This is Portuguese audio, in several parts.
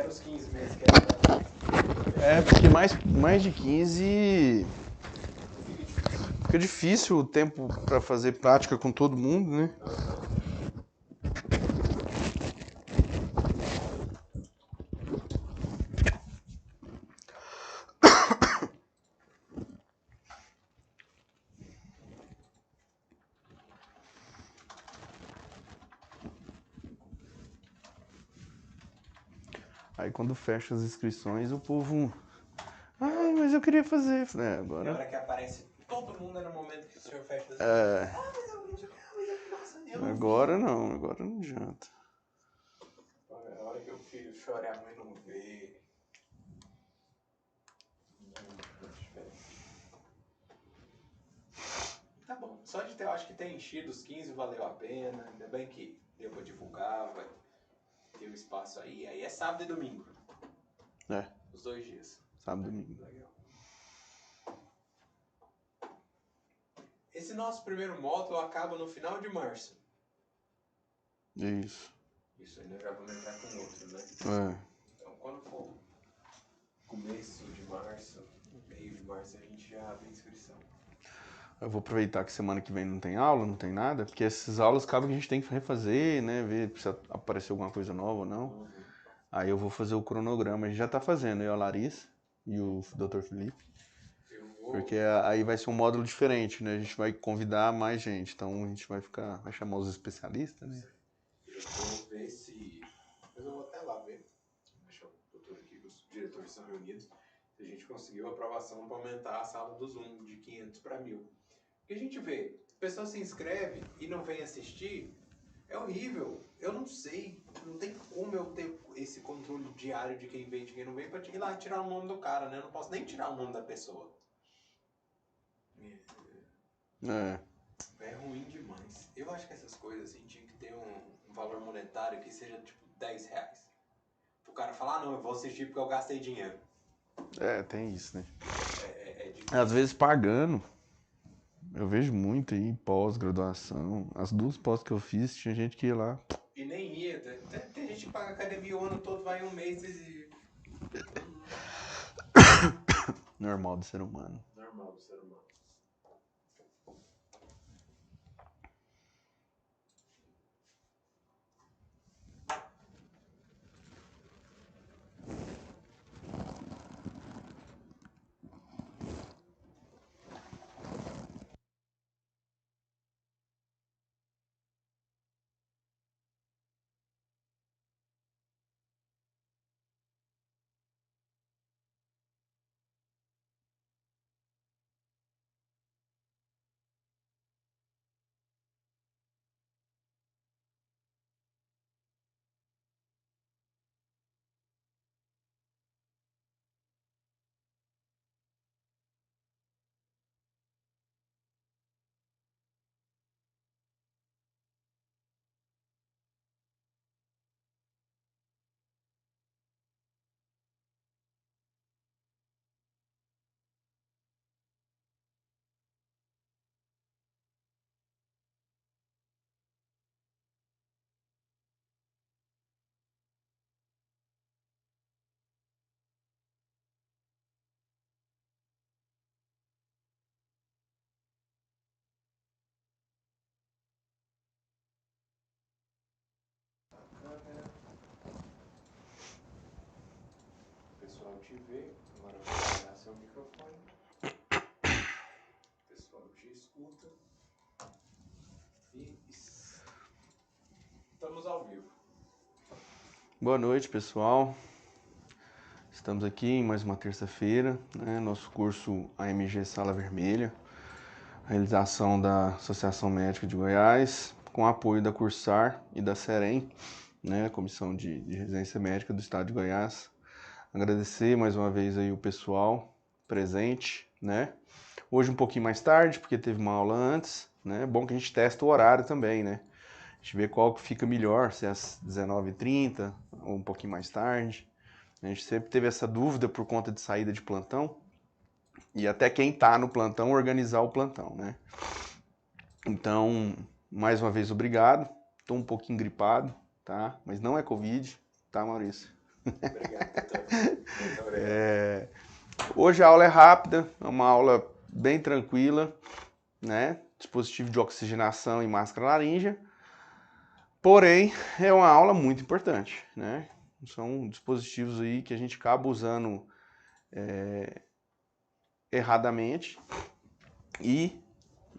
os 15 meses que é. Porque mais de 15 fica difícil o tempo para fazer prática com todo mundo, né? Aí quando fecha as inscrições, o povo... Ai, mas eu queria fazer. Agora... Na hora que aparece todo mundo é no momento que o senhor fecha as inscrições. Mas eu vi, nossa, eu não agora vi. não, agora não adianta. A hora que o filho chora e a mãe não vê. Tá bom, só de ter, eu acho que ter enchido os 15 valeu a pena. Ainda bem que deu pra divulgar, vai ter um espaço aí. Aí é sábado e domingo. Os 2 dias. Sábado e domingo. Legal. Esse nosso primeiro módulo acaba no final de março. Isso. Isso aí nós já vamos entrar com outro, né? Então quando for começo de março, meio de março, a gente já abre a inscrição. Eu vou aproveitar que semana que vem não tem aula, não tem nada, porque essas aulas acabam que a gente tem que refazer, né? Ver se apareceu alguma coisa nova ou não. Aí eu vou fazer o cronograma, a gente já tá fazendo, eu, a Larissa e o Dr. Felipe. Porque aí vai ser um módulo diferente, né? A gente vai convidar mais gente, então a gente vai chamar os especialistas, né? Eu vou ver se... Mas eu vou até lá ver. Deixa o doutor aqui, os diretores são reunidos. Se a gente conseguiu a aprovação para aumentar a sala do Zoom de 500 para 1.000. Porque a gente vê, a pessoa se inscreve e não vem assistir, é horrível. Eu não sei, não tem como eu ter esse controle diário de quem vem e de quem não vem para ir lá tirar o nome do cara, né? Eu não posso nem tirar o nome da pessoa. É ruim demais. Eu acho que essas coisas assim tinha que ter um valor monetário que seja tipo 10 reais. O cara falar, não, eu vou assistir porque eu gastei dinheiro. Tem isso, né? Difícil. Às vezes pagando. Eu vejo muito aí, pós-graduação. As 2 pós que eu fiz, tinha gente que ia lá. E nem ia. Tem gente que paga academia o ano todo, vai um mês e... Normal do ser humano. Normal do ser humano. O pessoal te vê, agora eu vou ligar seu microfone. O pessoal te escuta. E estamos ao vivo. Boa noite, pessoal. Estamos aqui em mais uma terça-feira, né? Nosso curso AMG Sala Vermelha, realização da Associação Médica de Goiás, com apoio da Cursar e da Serem, né? Comissão de Residência Médica do Estado de Goiás. Agradecer mais uma vez aí o pessoal presente, né? Hoje um pouquinho mais tarde, porque teve uma aula antes, né? É bom que a gente testa o horário também, né? A gente vê qual que fica melhor, se é às 19h30 ou um pouquinho mais tarde. A gente sempre teve essa dúvida por conta de saída de plantão. E até quem tá no plantão organizar o plantão, né? Então, mais uma vez, obrigado. Tô um pouquinho gripado, tá? Mas não é Covid, tá, Maurício? Obrigado, doutor. Muito obrigado. Hoje a aula é rápida, é uma aula bem tranquila, né? Dispositivo de oxigenação e máscara laríngea. Porém, é uma aula muito importante, né? São dispositivos aí que a gente acaba usando erradamente e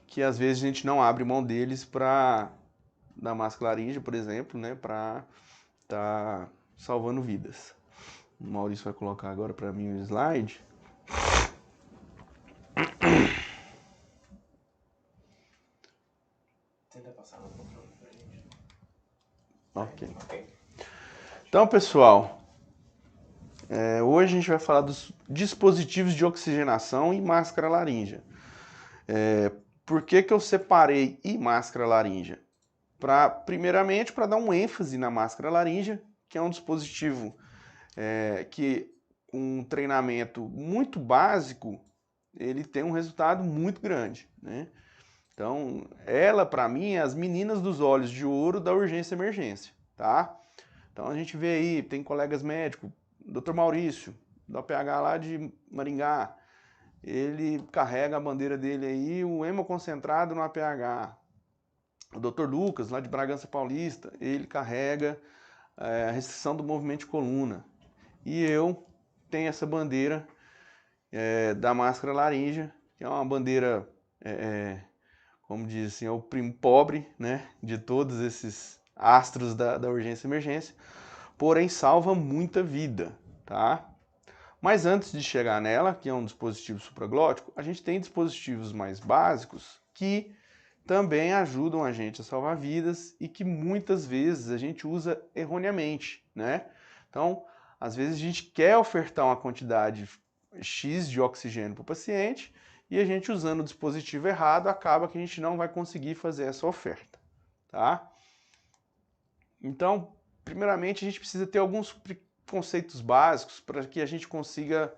que às vezes a gente não abre mão deles para da máscara laríngea, por exemplo, né? Para tá salvando vidas. O Maurício vai colocar agora para mim o slide. Tenta passar no controle pra gente. Ok. Ok. Então, pessoal, hoje a gente vai falar dos dispositivos de oxigenação e máscara laríngea. Por que eu separei e máscara laríngea? Primeiramente, para dar um ênfase na máscara laríngea, que é um dispositivo que, com um treinamento muito básico, ele tem um resultado muito grande, né? Então, ela, para mim, é as meninas dos olhos de ouro da urgência e emergência, tá? Então, a gente vê aí, tem colegas médicos, Dr. Maurício, da PH lá de Maringá, ele carrega a bandeira dele aí, o hemoconcentrado no APH. O Dr. Lucas, lá de Bragança Paulista, ele carrega a restrição do movimento de coluna. E eu tenho essa bandeira da máscara laríngea, que é uma bandeira, como diz assim, é o primo pobre, né, de todos esses astros da urgência e emergência, porém salva muita vida, tá? Mas antes de chegar nela, que é um dispositivo supraglótico, a gente tem dispositivos mais básicos que também ajudam a gente a salvar vidas e que muitas vezes a gente usa erroneamente, né? Então, às vezes a gente quer ofertar uma quantidade X de oxigênio para o paciente e a gente usando o dispositivo errado acaba que a gente não vai conseguir fazer essa oferta, tá? Então, primeiramente a gente precisa ter alguns conceitos básicos para que a gente consiga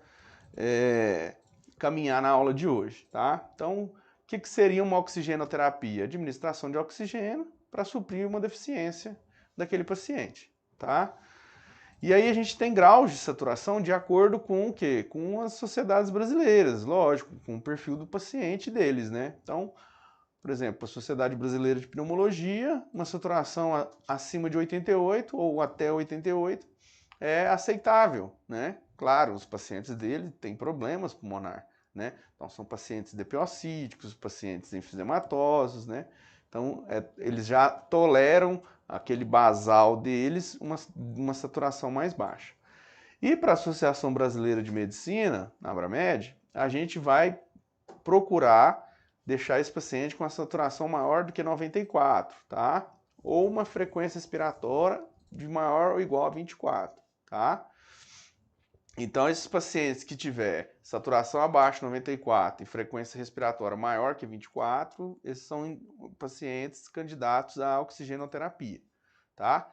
caminhar na aula de hoje, tá? Então, o que seria uma oxigenoterapia? Administração de oxigênio para suprir uma deficiência daquele paciente, tá? E aí a gente tem graus de saturação de acordo com o quê? Com as sociedades brasileiras, lógico, com o perfil do paciente deles, né? Então, por exemplo, a Sociedade Brasileira de Pneumologia, uma saturação acima de 88 ou até 88 é aceitável, né? Claro, os pacientes dele têm problemas pulmonares, né? Então são pacientes DPO-cíticos, pacientes enfisematosos, né? Então eles já toleram aquele basal deles uma saturação mais baixa. E para a Associação Brasileira de Medicina, na Abramed, a gente vai procurar deixar esse paciente com a saturação maior do que 94, tá? Ou uma frequência respiratória de maior ou igual a 24, tá? Então, esses pacientes que tiver saturação abaixo de 94 e frequência respiratória maior que 24, esses são pacientes candidatos à oxigenoterapia, tá?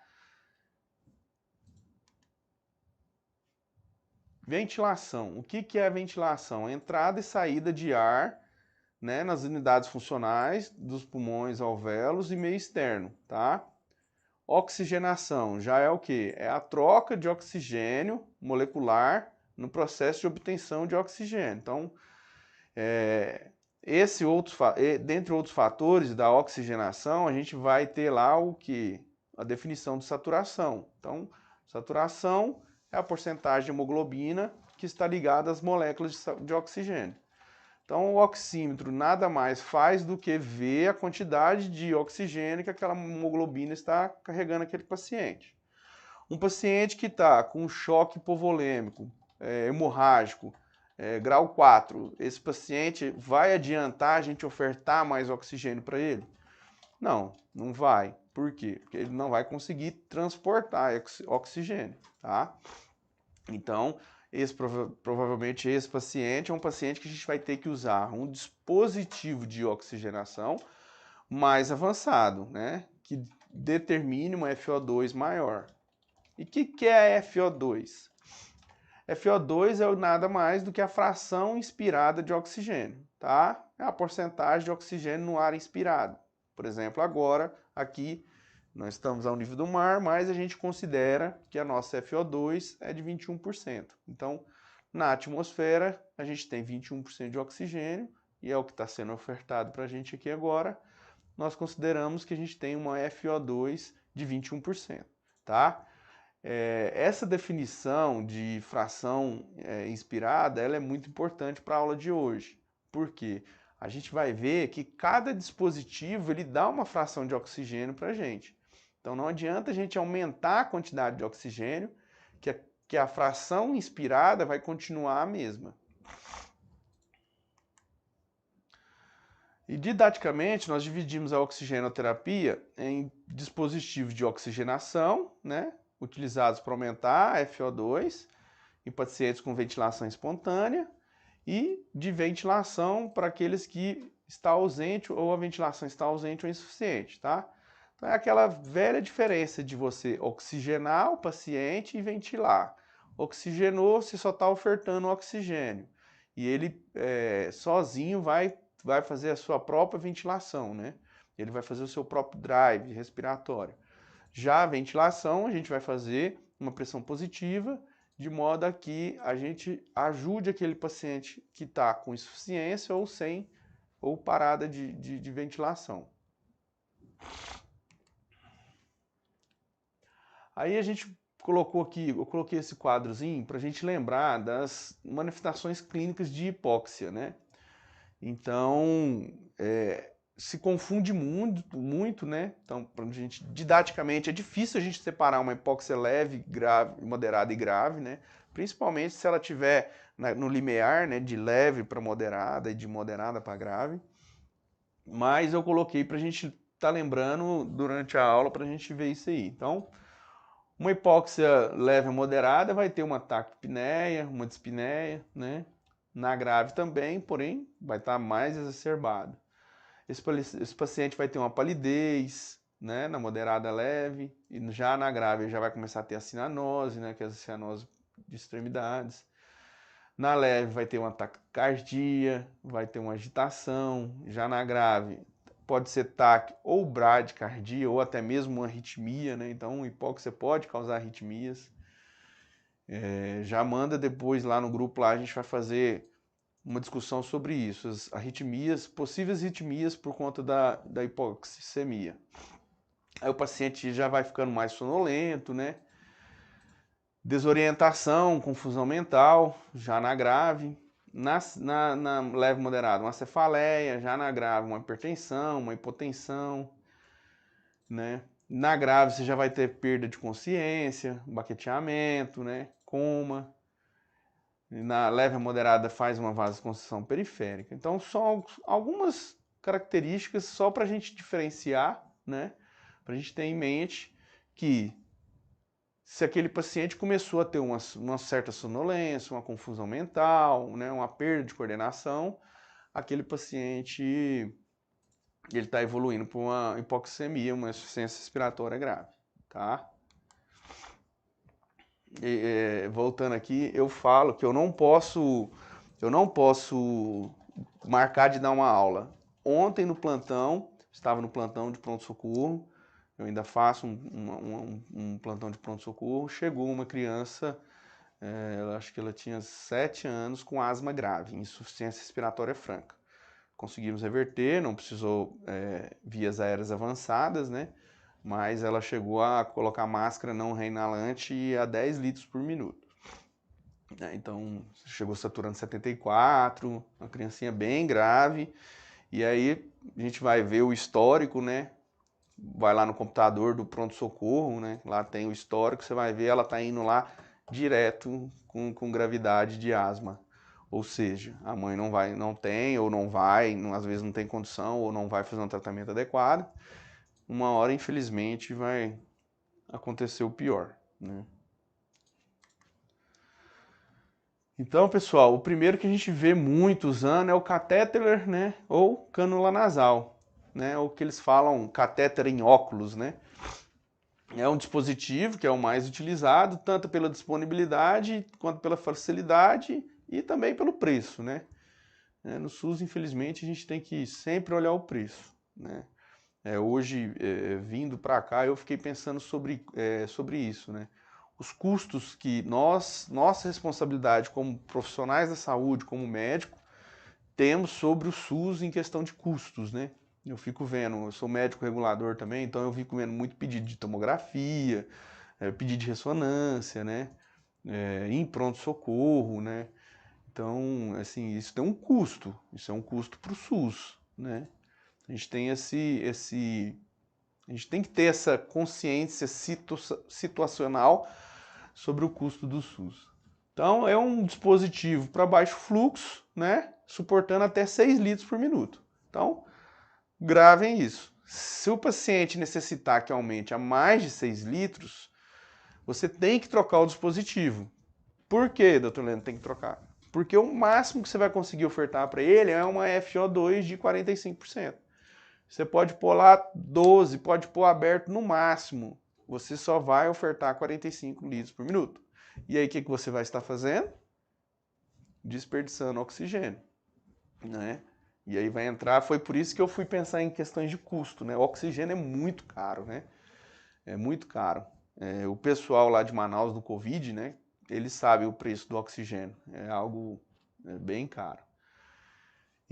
Ventilação. O que é ventilação? Entrada e saída de ar, né, nas unidades funcionais dos pulmões, alvéolos e meio externo, tá? Oxigenação já é o que? É a troca de oxigênio molecular no processo de obtenção de oxigênio. Então, dentre outros fatores da oxigenação, a gente vai ter lá o que? A definição de saturação. Então, saturação é a porcentagem de hemoglobina que está ligada às moléculas de oxigênio. Então, o oxímetro nada mais faz do que ver a quantidade de oxigênio que aquela hemoglobina está carregando aquele paciente. Um paciente que está com choque hipovolêmico, hemorrágico, grau 4, esse paciente vai adiantar a gente ofertar mais oxigênio para ele? Não, não vai. Por quê? Porque ele não vai conseguir transportar oxigênio, tá? Então, provavelmente esse paciente é um paciente que a gente vai ter que usar um dispositivo de oxigenação mais avançado, né? Que determine uma FO2 maior. E o que é a FO2? FO2 é nada mais do que a fração inspirada de oxigênio, tá? É a porcentagem de oxigênio no ar inspirado. Por exemplo, agora, aqui, Nós estamos ao nível do mar, mas a gente considera que a nossa FO2 é de 21%. Então, na atmosfera, a gente tem 21% de oxigênio, e é o que está sendo ofertado para a gente aqui agora. Nós consideramos que a gente tem uma FO2 de 21%, tá? Essa definição de fração inspirada, ela é muito importante para a aula de hoje. Por quê? A gente vai ver que cada dispositivo ele dá uma fração de oxigênio para a gente. Então não adianta a gente aumentar a quantidade de oxigênio, que a fração inspirada vai continuar a mesma. E didaticamente nós dividimos a oxigenoterapia em dispositivos de oxigenação, né, utilizados para aumentar a FO2 em pacientes com ventilação espontânea, e de ventilação para aqueles que está ausente ou a ventilação está ausente ou insuficiente, tá? Então é aquela velha diferença de você oxigenar o paciente e ventilar. Oxigenou, você só está ofertando oxigênio. E ele sozinho vai fazer a sua própria ventilação, né? Ele vai fazer o seu próprio drive respiratório. Já a ventilação, a gente vai fazer uma pressão positiva, de modo a que a gente ajude aquele paciente que está com insuficiência ou parada de ventilação. Aí a gente colocou aqui, eu coloquei esse quadrozinho para a gente lembrar das manifestações clínicas de hipóxia, né? Então, se confunde muito, né? Então, pra gente, didaticamente, é difícil a gente separar uma hipóxia leve, grave, moderada e grave, né? Principalmente se ela tiver no limiar, né? De leve para moderada e de moderada para grave. Mas eu coloquei para a gente estar lembrando durante a aula para a gente ver isso aí. Então, uma hipóxia leve ou moderada vai ter uma taquipneia, uma dispneia, né? Na grave também, porém, vai estar mais exacerbado. Esse paciente vai ter uma palidez, né, na moderada leve, e já na grave já vai começar a ter a cianose, né, que é a cianose de extremidades. Na leve vai ter uma taquicardia, vai ter uma agitação. Já na grave pode ser taque ou bradicardia, ou até mesmo uma arritmia, né? Então hipóxia pode causar arritmias. Já manda depois lá no grupo, lá a gente vai fazer uma discussão sobre isso, as arritmias, possíveis arritmias por conta da hipoxemia. Aí o paciente já vai ficando mais sonolento, né? Desorientação, confusão mental, já na grave. Na leve moderada, uma cefaleia, já na grave, uma hipertensão, uma hipotensão, né? Na grave você já vai ter perda de consciência, baqueteamento, né? Coma. Na leve a moderada faz uma vasoconstrição periférica. Então são algumas características só para a gente diferenciar, né? Para a gente ter em mente que se aquele paciente começou a ter uma certa sonolência, uma confusão mental, né? Uma perda de coordenação, aquele paciente ele está evoluindo para uma hipoxemia, uma insuficiência respiratória grave, tá? Voltando aqui, eu falo que eu não posso marcar de dar uma aula. Ontem no plantão, estava no plantão de pronto-socorro, eu ainda faço um plantão de pronto-socorro, chegou uma criança, eu acho que ela tinha 7 anos, com asma grave, insuficiência respiratória franca. Conseguimos reverter, não precisou vias aéreas avançadas, né? Mas ela chegou a colocar máscara não reinalante a 10 litros por minuto. Então, chegou saturando 74, uma criancinha bem grave. E aí, a gente vai ver o histórico, né? Vai lá no computador do pronto-socorro, né? Lá tem o histórico, você vai ver, ela tá indo lá direto com gravidade de asma. Ou seja, a mãe não tem, ou não vai, às vezes não tem condição, ou não vai fazer um tratamento adequado. Uma hora, infelizmente, vai acontecer o pior, né? Então, pessoal, o primeiro que a gente vê muito usando é o catéter, né? Ou cânula nasal, né? Ou que eles falam catéter em óculos, né? É um dispositivo que é o mais utilizado, tanto pela disponibilidade, quanto pela facilidade e também pelo preço, né? No SUS, infelizmente, a gente tem que sempre olhar o preço, né? Hoje, vindo para cá, eu fiquei pensando sobre isso, né? Os custos que nossa responsabilidade como profissionais da saúde, como médico, temos sobre o SUS em questão de custos, né? Eu fico vendo, eu sou médico regulador também, então eu fico vendo muito pedido de tomografia, pedido de ressonância, né? Em pronto-socorro, né? Então, assim, isso tem um custo, isso é um custo para o SUS, né? A gente tem a gente tem que ter essa consciência situacional sobre o custo do SUS. Então, é um dispositivo para baixo fluxo, né? Suportando até 6 litros por minuto. Então, gravem isso. Se o paciente necessitar que aumente a mais de 6 litros, você tem que trocar o dispositivo. Por que, doutor Leandro, tem que trocar? Porque o máximo que você vai conseguir ofertar para ele é uma FO2 de 45%. Você pode pôr lá 12, pode pôr aberto no máximo. Você só vai ofertar 45 litros por minuto. E aí o que você vai estar fazendo? Desperdiçando oxigênio, né? E aí vai entrar, foi por isso que eu fui pensar em questões de custo, né? O oxigênio é muito caro, né? É muito caro. O pessoal lá de Manaus do Covid, né? Eles sabem o preço do oxigênio. É algo bem caro.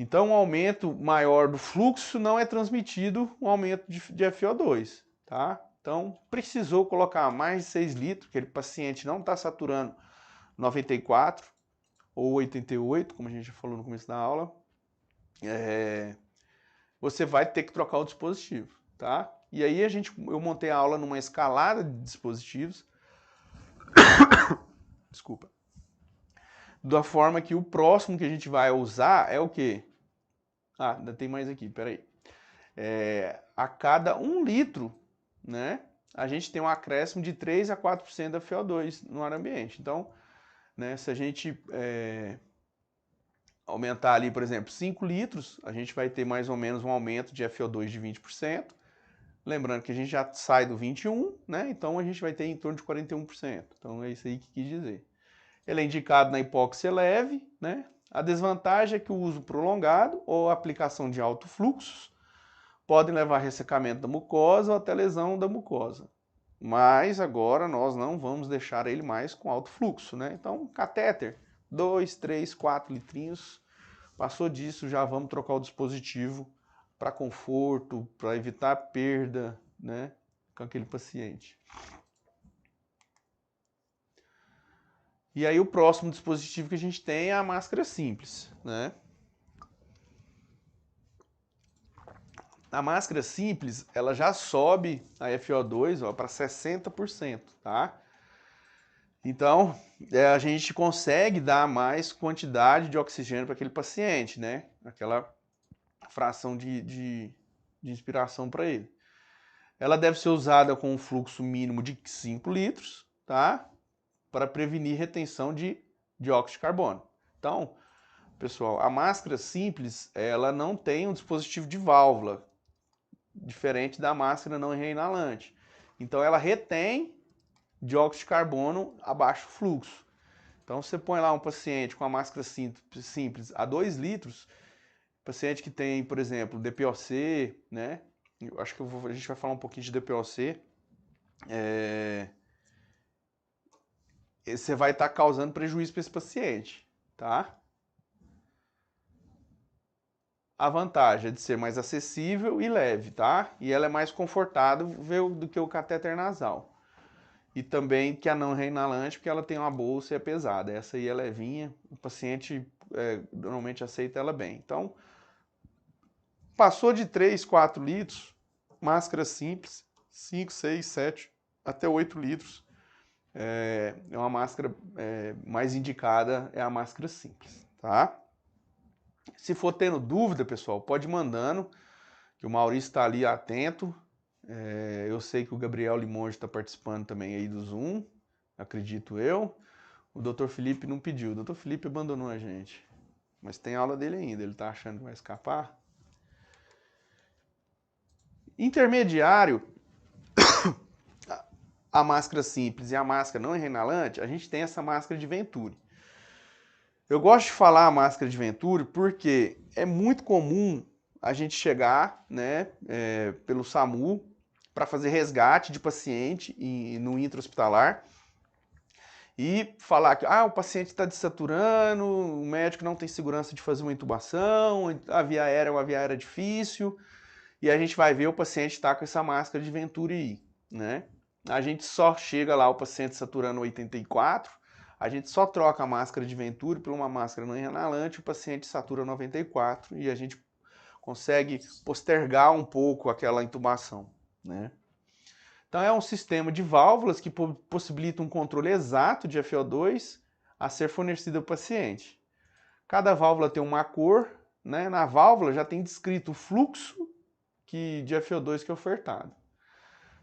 Então, um aumento maior do fluxo não é transmitido um aumento de FO2, tá? Então, precisou colocar mais de 6 litros, aquele paciente não está saturando 94 ou 88, como a gente já falou no começo da aula, você vai ter que trocar o dispositivo, tá? E aí eu montei a aula numa escalada de dispositivos, desculpa, da forma que o próximo que a gente vai usar é o quê? Ah, ainda tem mais aqui, peraí. A cada 1 litro, né, a gente tem um acréscimo de 3 a 4% da FO2 no ar ambiente. Então, né, se a gente aumentar ali, por exemplo, 5 litros, a gente vai ter mais ou menos um aumento de FO2 de 20%. Lembrando que a gente já sai do 21, né, então a gente vai ter em torno de 41%. Então é isso aí que quis dizer. Ele é indicado na hipóxia leve, né? A desvantagem é que o uso prolongado ou a aplicação de alto fluxos podem levar a ressecamento da mucosa ou até lesão da mucosa. Mas agora nós não vamos deixar ele mais com alto fluxo, né? Então, catéter, 2, 3, 4 litrinhos. Passou disso, já vamos trocar o dispositivo para conforto, para evitar perda, né, com aquele paciente. E aí o próximo dispositivo que a gente tem é a máscara simples, né? A máscara simples, ela já sobe a FO2 para 60%, tá? Então, a gente consegue dar mais quantidade de oxigênio para aquele paciente, né? Aquela fração de inspiração para ele. Ela deve ser usada com um fluxo mínimo de 5 litros, tá? Para prevenir retenção de dióxido de carbono. Então, pessoal, a máscara simples, ela não tem um dispositivo de válvula, diferente da máscara não reinalante. Então, ela retém dióxido de carbono a baixo fluxo. Então, você põe lá um paciente com a máscara simples a 2 litros, paciente que tem, por exemplo, DPOC, né? Eu acho que a gente vai falar um pouquinho de DPOC. Você vai estar causando prejuízo para esse paciente, tá? A vantagem é de ser mais acessível e leve, tá? E ela é mais confortável do que o catéter nasal. E também que a não reinalante, porque ela tem uma bolsa e é pesada. Essa aí é levinha, o paciente normalmente aceita ela bem. Então, passou de 3, 4 litros, máscara simples, 5, 6, 7, até 8 litros. É uma máscara mais indicada, é a máscara simples, tá? Se for tendo dúvida, pessoal, pode ir mandando, que o Maurício está ali atento. Eu sei que o Gabriel Limonge está participando também aí do Zoom, acredito eu. O Dr. Felipe não pediu, o Dr. Felipe abandonou a gente. Mas tem aula dele ainda, ele está achando que vai escapar. Intermediário, a máscara simples e a máscara não reinalante, a gente tem essa máscara de Venturi. Eu gosto de falar a máscara de Venturi porque é muito comum a gente chegar, né, pelo SAMU para fazer resgate de paciente no intra-hospitalar e falar que o paciente está desaturando, o médico não tem segurança de fazer uma intubação, a via aérea é uma via aérea difícil, e a gente vai ver o paciente está com essa máscara de Venturi, né? A gente só chega lá, o paciente saturando 84, a gente só troca a máscara de Venturi por uma máscara não inalante, o paciente satura 94 e a gente consegue postergar um pouco aquela intubação, né? Então é um sistema de válvulas que possibilita um controle exato de FO2 a ser fornecido ao paciente. Cada válvula tem uma cor, né? Na válvula já tem descrito o fluxo de FO2 que é ofertado.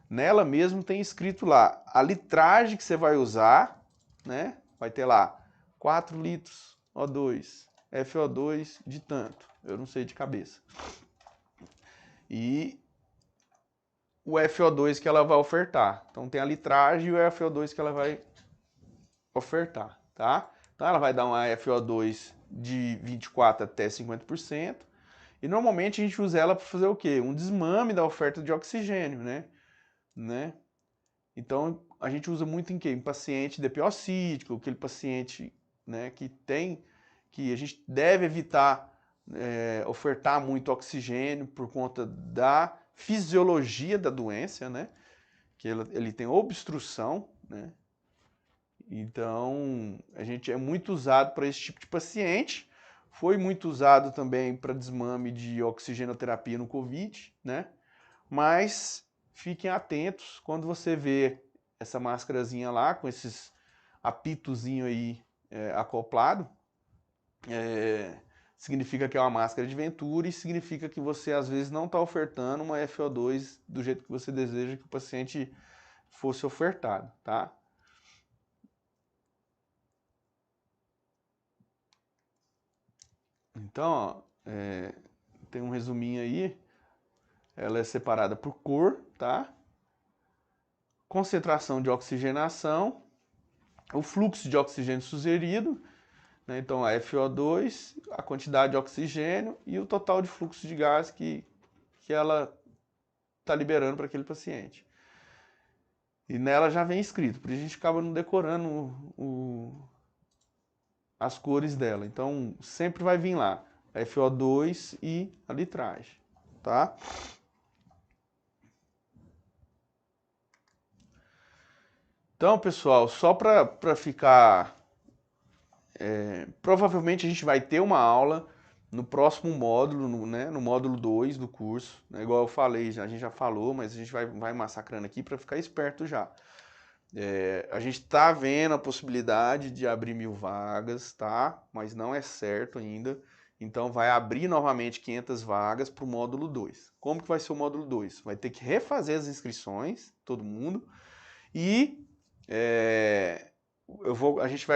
Nela mesmo tem escrito lá a litragem que você vai usar, né? Vai ter lá 4 litros O2, FO2 de tanto, eu não sei de cabeça. E o FO2 que ela vai ofertar. Então tem a litragem e o FO2 que ela vai ofertar, tá? Então ela vai dar uma FO2 de 24 até 50%. E normalmente a gente usa ela para fazer o quê? Um desmame da oferta de oxigênio, né? Então a gente usa muito em quê? Em paciente DPO-cítico, aquele paciente, né, que a gente deve evitar ofertar muito oxigênio por conta da fisiologia da doença, né? Que ele tem obstrução, né? Então, a gente é muito usado para esse tipo de paciente. Foi muito usado também para desmame de oxigenoterapia no COVID, né? Mas fiquem atentos quando você vê essa máscarazinha lá com esses apitozinho aí acoplado. Significa que é uma máscara de Venturi, significa que você às vezes não está ofertando uma FO2 do jeito que você deseja que o paciente fosse ofertado, tá? Então, ó, tem um resuminho aí, ela é separada por cor, tá? Concentração de oxigenação, o fluxo de oxigênio sugerido, né? Então a FO2, a quantidade de oxigênio e o total de fluxo de gás que ela está liberando para aquele paciente. E nela já vem escrito, por isso a gente acaba não decorando as cores dela. Então sempre vai vir lá a FO2 e a litragem, tá? Então, pessoal, só para ficar... provavelmente a gente vai ter uma aula no próximo módulo, no módulo 2 do curso, né? Igual eu falei, a gente já falou, mas a gente vai massacrando aqui para ficar esperto já. A gente está vendo a possibilidade de abrir 1000 vagas, tá? Mas não é certo ainda. Então vai abrir novamente 500 vagas para o módulo 2. Como que vai ser o módulo 2? Vai ter que refazer as inscrições, todo mundo, e a gente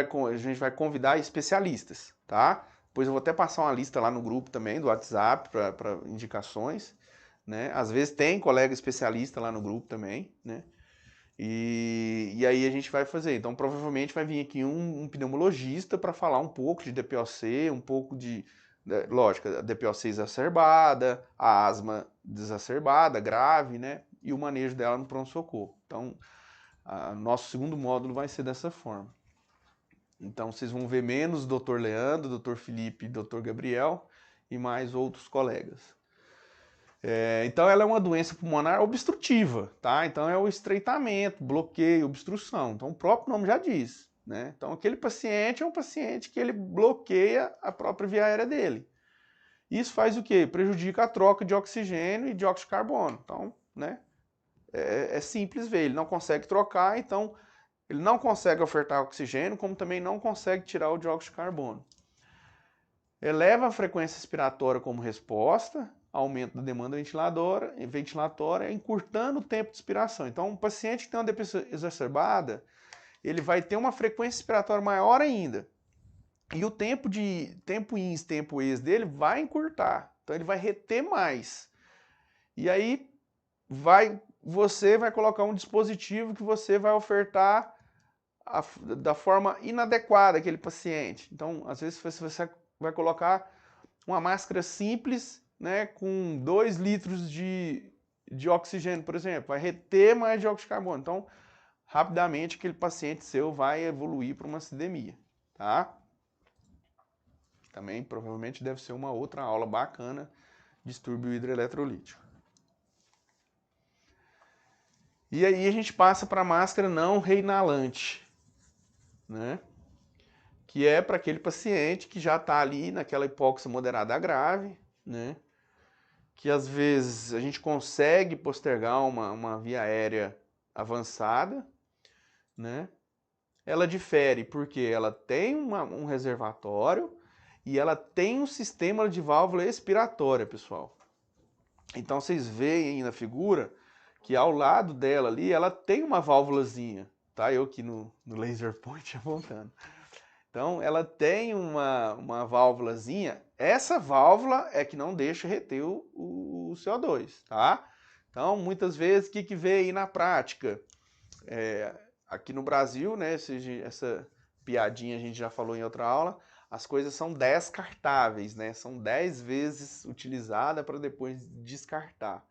vai convidar especialistas, tá? Depois eu vou até passar uma lista lá no grupo também, do WhatsApp, para indicações, né? Às vezes tem colega especialista lá no grupo também, né? E aí a gente vai fazer. Então provavelmente vai vir aqui um pneumologista para falar um pouco de DPOC, um pouco lógico, a DPOC exacerbada, a asma desacerbada, grave, né? E o manejo dela no pronto-socorro. Então, nosso segundo módulo vai ser dessa forma. Então vocês vão ver menos Dr. Leandro, Dr. Felipe e Dr. Gabriel e mais outros colegas. Então ela é uma doença pulmonar obstrutiva, tá? Então é o estreitamento, bloqueio, obstrução. Então o próprio nome já diz, né? Então aquele paciente é um paciente que ele bloqueia a própria via aérea dele. Isso faz o quê? Prejudica a troca de oxigênio e dióxido de carbono. Então, né? É simples ver, ele não consegue trocar, então ele não consegue ofertar oxigênio, como também não consegue tirar o dióxido de carbono. Eleva a frequência respiratória como resposta, aumento da demanda ventilatória, encurtando o tempo de expiração. Então, um paciente que tem uma depressão exacerbada, ele vai ter uma frequência respiratória maior ainda. E o tempo ins, tempo ex dele vai encurtar. Então, ele vai reter mais. E aí, você vai colocar um dispositivo que você vai ofertar da forma inadequada àquele paciente. Então, às vezes, você vai colocar uma máscara simples né, com 2 litros de oxigênio, por exemplo, vai reter mais dióxido de carbono. Então, rapidamente aquele paciente seu vai evoluir para uma acidemia, tá? Também provavelmente deve ser uma outra aula bacana, distúrbio hidroeletrolítico. E aí a gente passa para a máscara não reinalante, né? Que é para aquele paciente que já está ali naquela hipóxia moderada grave, né? Que às vezes a gente consegue postergar uma via aérea avançada, né? Ela difere porque ela tem um reservatório e ela tem um sistema de válvula expiratória, pessoal. Então vocês veem aí na figura que ao lado dela ali, ela tem uma válvulazinha, tá? Eu aqui no laser point apontando. Então ela tem uma válvulazinha, essa válvula é que não deixa reter o CO2, tá? Então muitas vezes o que vê aí na prática? Aqui no Brasil, né, essa piadinha a gente já falou em outra aula, as coisas são descartáveis, né? São 10 vezes utilizadas para depois descartar.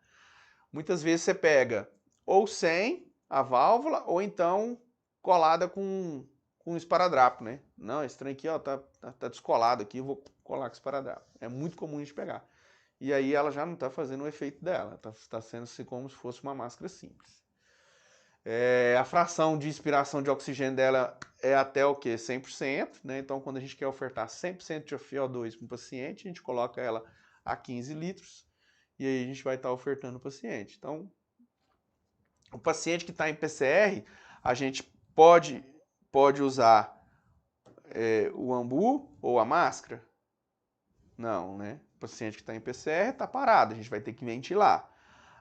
Muitas vezes você pega ou sem a válvula ou então colada com um esparadrapo, né? Não, esse trem aqui ó, tá descolado aqui, eu vou colar com esparadrapo. É muito comum a gente pegar. E aí ela já não está fazendo o efeito dela, está sendo assim como se fosse uma máscara simples. A fração de expiração de oxigênio dela é até o quê? 100%, né? Então quando a gente quer ofertar 100% de FiO2 para o paciente, a gente coloca ela a 15 litros e aí a gente vai estar ofertando o paciente. Então, o paciente que está em PCR, a gente pode usar o ambu ou a máscara? Não, né? O paciente que está em PCR está parado, a gente vai ter que ventilar.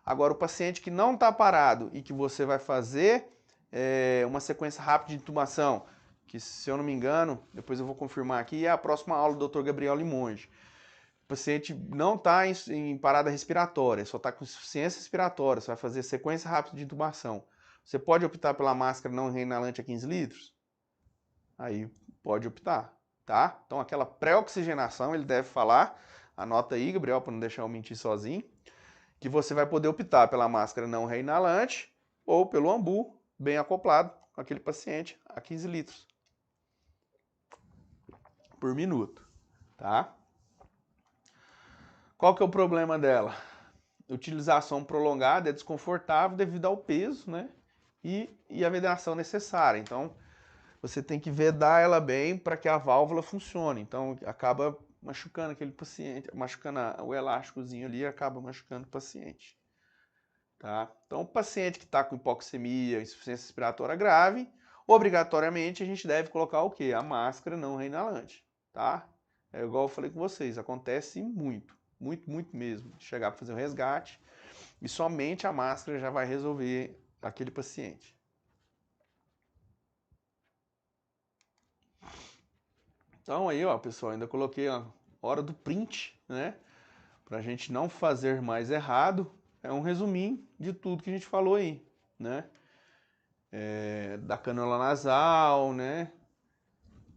Agora, o paciente que não está parado e que você vai fazer uma sequência rápida de intubação, que se eu não me engano, depois eu vou confirmar aqui, é a próxima aula do Dr. Gabriel Limonge. O paciente não está em parada respiratória, só está com insuficiência respiratória, você vai fazer sequência rápida de intubação. Você pode optar pela máscara não reinalante a 15 litros? Aí pode optar, tá? Então aquela pré-oxigenação, ele deve falar, anota aí, Gabriel, para não deixar eu mentir sozinho, que você vai poder optar pela máscara não reinalante ou pelo ambu, bem acoplado com aquele paciente a 15 litros por minuto, tá? Qual que é o problema dela? Utilização prolongada é desconfortável devido ao peso, né? E a vedação necessária. Então, você tem que vedar ela bem para que a válvula funcione. Então, acaba machucando aquele paciente, machucando o elásticozinho ali, acaba machucando o paciente. Tá? Então, o paciente que está com hipoxemia, insuficiência respiratória grave, obrigatoriamente a gente deve colocar o quê? A máscara não reinalante, tá? É igual eu falei com vocês, acontece muito. Muito, muito mesmo. Chegar para fazer o resgate e somente a máscara já vai resolver aquele paciente. Então aí, ó, pessoal, ainda coloquei a hora do print, né? Pra gente não fazer mais errado. É um resuminho de tudo que a gente falou aí, né? Da canula nasal, né?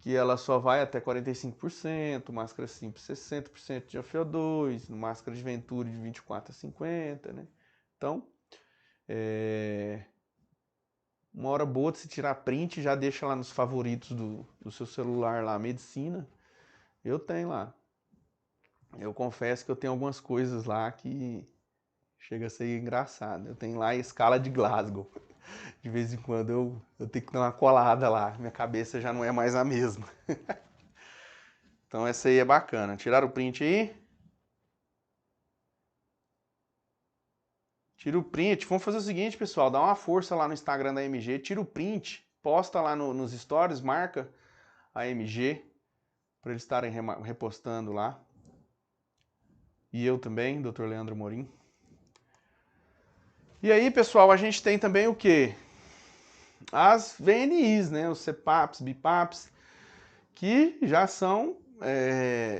Que ela só vai até 45%, máscara simples 60% de FiO2, máscara de Venturi de 24 a 50, né? Então, uma hora boa de se tirar print, já deixa lá nos favoritos do seu celular lá, medicina. Eu tenho lá. Eu confesso que eu tenho algumas coisas lá que chega a ser engraçado. Eu tenho lá a escala de Glasgow. De vez em quando eu tenho que dar uma colada lá. Minha cabeça já não é mais a mesma. Então essa aí é bacana. Tiraram o print aí? Tira o print. Vamos fazer o seguinte, pessoal. Dá uma força lá no Instagram da MG. Tira o print. Posta lá nos stories. Marca a MG. Para eles estarem repostando lá. E eu também, Dr. Leandro Morim. E aí, pessoal, a gente tem também o quê? As VNIs, né? Os CPAPs, BIPAPs, que já são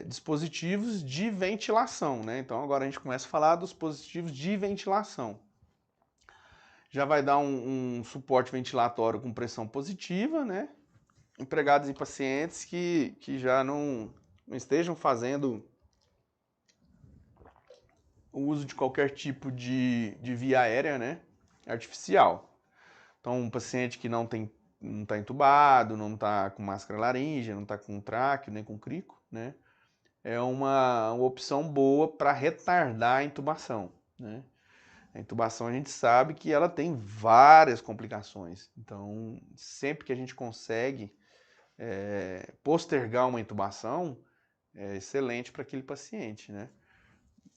dispositivos de ventilação, né? Então agora a gente começa a falar dos dispositivos de ventilação. Já vai dar um suporte ventilatório com pressão positiva, né? Empregados em pacientes que já não estejam fazendo o uso de qualquer tipo de via aérea, né, artificial. Então, um paciente que não está entubado, não está com máscara laríngea, não está com tráqueo, nem com crico, né, é uma opção boa para retardar a intubação, né. A intubação a gente sabe que ela tem várias complicações. Então, sempre que a gente consegue postergar uma intubação, é excelente para aquele paciente, né?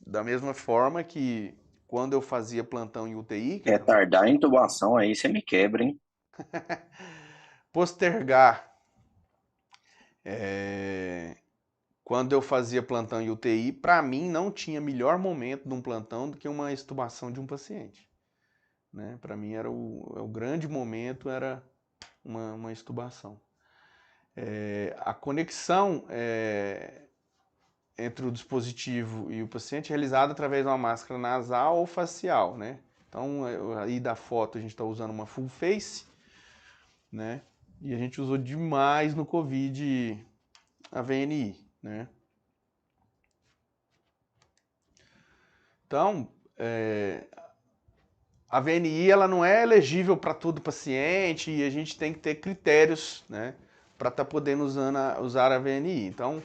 Da mesma forma que quando eu fazia plantão em UTI, Retardar a intubação aí, você me quebra, hein? postergar, quando eu fazia plantão em UTI, para mim não tinha melhor momento de um plantão do que uma extubação de um paciente. Né? Para mim era o grande momento, era uma extubação. A conexão entre o dispositivo e o paciente é realizada através de uma máscara nasal ou facial, né? Então, aí da foto a gente está usando uma full face, né? E a gente usou demais no COVID a VNI, né? Então, a VNI ela não é elegível para todo paciente e a gente tem que ter critérios, né, para estar podendo usar a VNI. Então,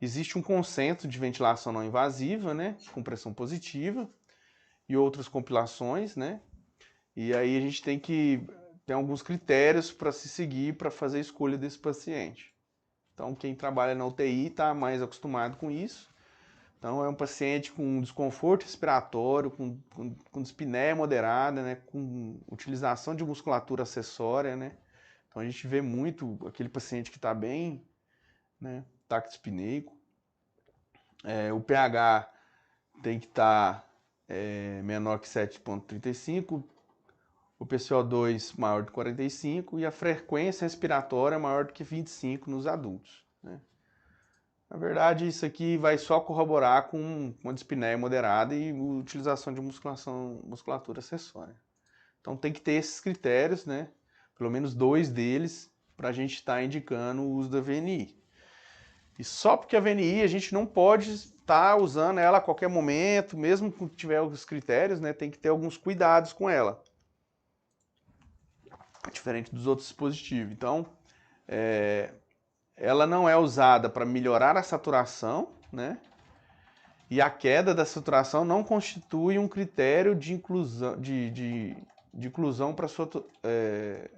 existe um consenso de ventilação não invasiva, né, com pressão positiva e outras compilações, né, e aí a gente tem que ter alguns critérios para se seguir para fazer a escolha desse paciente. Então, quem trabalha na UTI está mais acostumado com isso. Então, é um paciente com desconforto respiratório, com dispneia moderada, né, com utilização de musculatura acessória, né. Então, a gente vê muito aquele paciente que está bem, né, taquidispneico. O pH tem que estar menor que 7,35, o PCO2 maior do que 45 e a frequência respiratória maior do que 25 nos adultos, né. Na verdade, isso aqui vai só corroborar com uma dispneia moderada e utilização de musculatura acessória. Então tem que ter esses critérios, né? Pelo menos 2 deles, para a gente estar indicando o uso da VNI. E só porque a VNI a gente não pode estar usando ela a qualquer momento, mesmo que tiver os critérios, né? Tem que ter alguns cuidados com ela. Diferente dos outros dispositivos. Então, ela não é usada para melhorar a saturação, né? E a queda da saturação não constitui um critério de inclusão, de inclusão para sua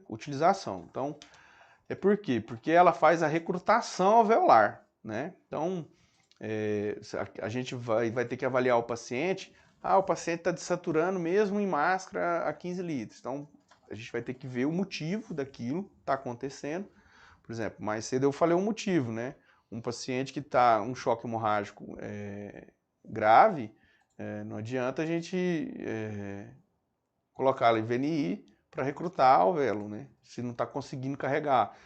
utilização. Então, por quê? Porque ela faz a recrutação alveolar, né? Então, a gente vai ter que avaliar o paciente. O paciente está desaturando mesmo em máscara a 15 litros. Então, a gente vai ter que ver o motivo daquilo que está acontecendo. Por exemplo, mais cedo eu falei um motivo, né? Um paciente que está um choque hemorrágico grave, não adianta a gente colocá-lo em VNI para recrutar alvéolo, né? Se não está conseguindo carregar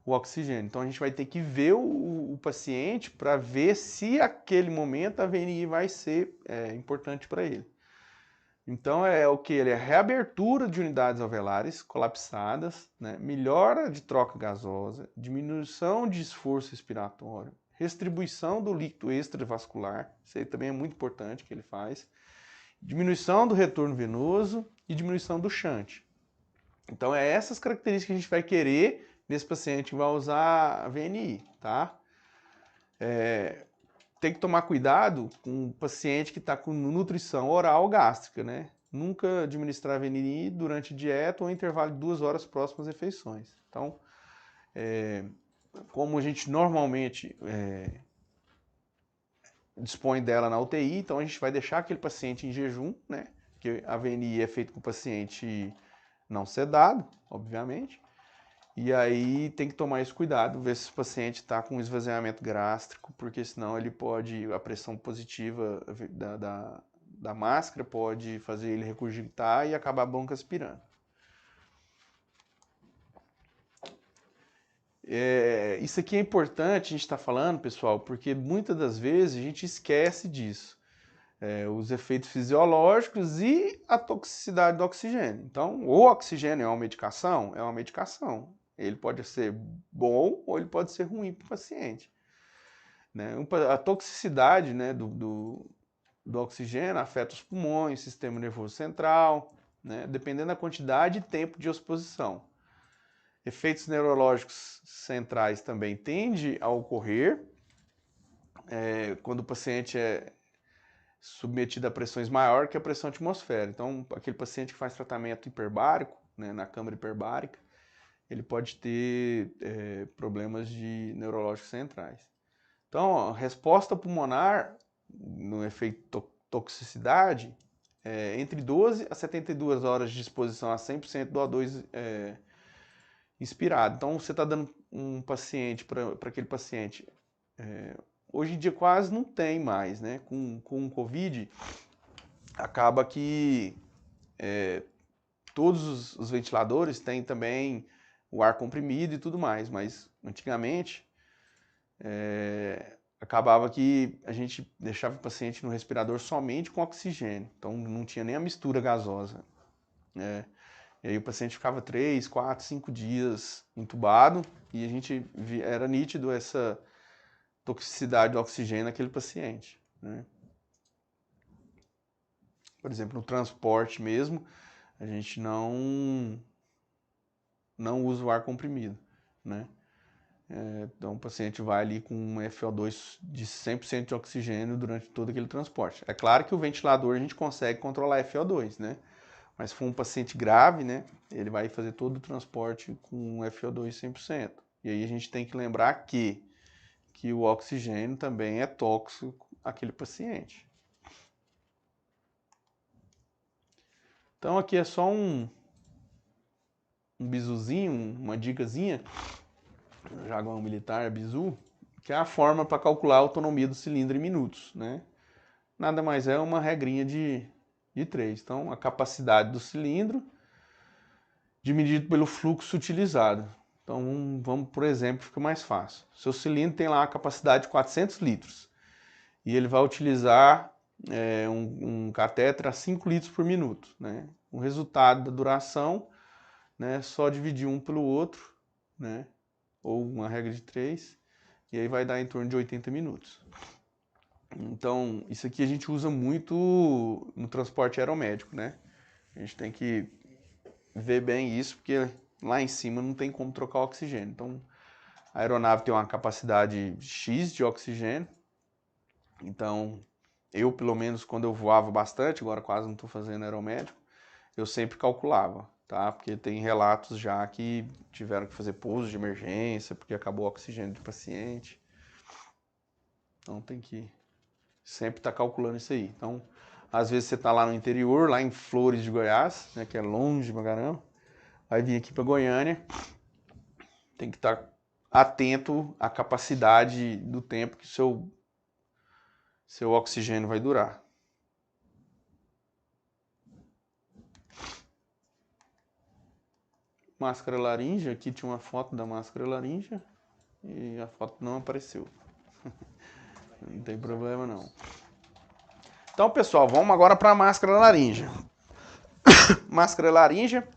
o oxigênio. Então a gente vai ter que ver o paciente para ver se aquele momento a VNI vai ser importante para ele. Então é o que? Ele é reabertura de unidades alveolares colapsadas, né? Melhora de troca gasosa, diminuição de esforço respiratório, restribuição do líquido extravascular, isso aí também é muito importante que ele faz, diminuição do retorno venoso e diminuição do shunt. Então é essas características que a gente vai querer nesse paciente que vai usar a VNI, tá? Tem que tomar cuidado com o paciente que está com nutrição oral gástrica, né? Nunca administrar VNI durante dieta ou intervalo de 2 horas próximas às refeições. Então, como a gente normalmente dispõe dela na UTI, então a gente vai deixar aquele paciente em jejum, né? Porque a VNI é feita com o paciente não sedado, obviamente. E aí tem que tomar esse cuidado, ver se o paciente está com esvaziamento gástrico, porque senão ele pode, a pressão positiva da máscara pode fazer ele regurgitar e acabar broncoaspirando. Isso aqui é importante a gente estar falando, pessoal, porque muitas das vezes a gente esquece disso. Os efeitos fisiológicos e a toxicidade do oxigênio. Então, o oxigênio é uma medicação? É uma medicação. Ele pode ser bom ou ele pode ser ruim para o paciente. Né? A toxicidade, né, do do oxigênio afeta os pulmões, sistema nervoso central, né? Dependendo da quantidade e tempo de exposição. Efeitos neurológicos centrais também tendem a ocorrer quando o paciente é submetido a pressões maiores que a pressão atmosférica. Então, aquele paciente que faz tratamento hiperbárico, né, na câmara hiperbárica, ele pode ter problemas neurológicos centrais. Então, a resposta pulmonar, no efeito toxicidade, entre 12 a 72 horas de exposição a 100% do O2 inspirado. Então, você está dando um paciente, para aquele paciente, hoje em dia quase não tem mais, né? Com o Covid, acaba que todos os ventiladores têm também o ar comprimido e tudo mais, mas antigamente acabava que a gente deixava o paciente no respirador somente com oxigênio, então não tinha nem a mistura gasosa, né? E aí o paciente ficava 3, 4, 5 dias entubado e a gente era nítido essa toxicidade do oxigênio naquele paciente, né? Por exemplo, no transporte mesmo, a gente não usa o ar comprimido, né? Então o paciente vai ali com um FO2 de 100% de oxigênio durante todo aquele transporte. É claro que o ventilador a gente consegue controlar FO2, né? Mas se for um paciente grave, né, ele vai fazer todo o transporte com FO2 100%. E aí a gente tem que lembrar que o oxigênio também é tóxico àquele paciente. Então aqui é só um bizuzinho, uma dicasinha, jargão militar, bizu, que é a forma para calcular a autonomia do cilindro em minutos, né? Nada mais é uma regrinha de 3. Então, a capacidade do cilindro dividido pelo fluxo utilizado. Então, vamos por exemplo, fica mais fácil. Seu cilindro tem lá a capacidade de 400 litros e ele vai utilizar um catéter a 5 litros por minuto, né? O resultado da duração, né, só dividir um pelo outro, né, ou uma regra de 3, e aí vai dar em torno de 80 minutos. Então, isso aqui a gente usa muito no transporte aeromédico, né? A gente tem que ver bem isso, porque lá em cima não tem como trocar oxigênio. Então, a aeronave tem uma capacidade X de oxigênio. Então, eu, pelo menos, quando eu voava bastante, agora quase não estou fazendo aeromédico, eu sempre calculava, tá? Porque tem relatos já que tiveram que fazer pouso de emergência, porque acabou o oxigênio do paciente. Então, tem que sempre estar calculando isso aí. Então, às vezes você está lá no interior, lá em Flores de Goiás, né, que é longe pra caramba, vai vir aqui para Goiânia, tem que estar atento à capacidade do tempo que seu oxigênio vai durar. Máscara laríngea, aqui tinha uma foto da máscara laríngea e a foto não apareceu. Não tem problema não. Então, pessoal, vamos agora para a máscara laríngea. Máscara laríngea,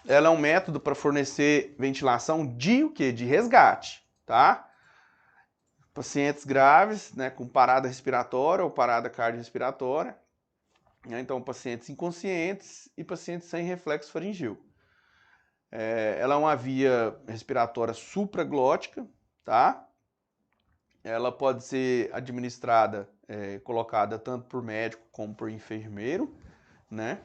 ela é um método para fornecer ventilação de o quê? De resgate, tá? Pacientes graves, né, com parada respiratória ou parada cardiorrespiratória, né, então pacientes inconscientes e pacientes sem reflexo faringeu. Ela é uma via respiratória supraglótica, tá? Ela pode ser administrada, colocada tanto por médico como por enfermeiro, né?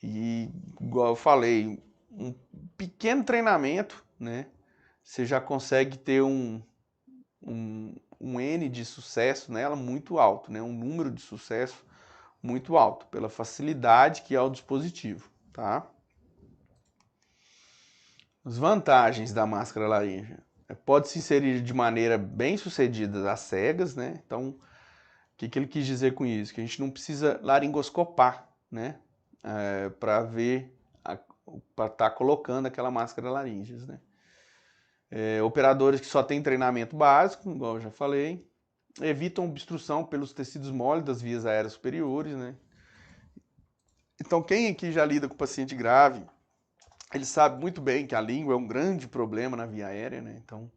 E, igual eu falei, um pequeno treinamento, né? Você já consegue ter um N de sucesso nela muito alto, né? Um número de sucesso muito alto, pela facilidade que é o dispositivo, tá? As vantagens da máscara laríngea. Pode se inserir de maneira bem sucedida às cegas, né? Então, o que ele quis dizer com isso? Que a gente não precisa laringoscopar, né? Para ver, para estar colocando aquela máscara laríngea, né? Operadores que só têm treinamento básico, igual eu já falei, evitam obstrução pelos tecidos moles das vias aéreas superiores, né? Então, quem aqui já lida com paciente grave, ele sabe muito bem que a língua é um grande problema na via aérea, né? Então,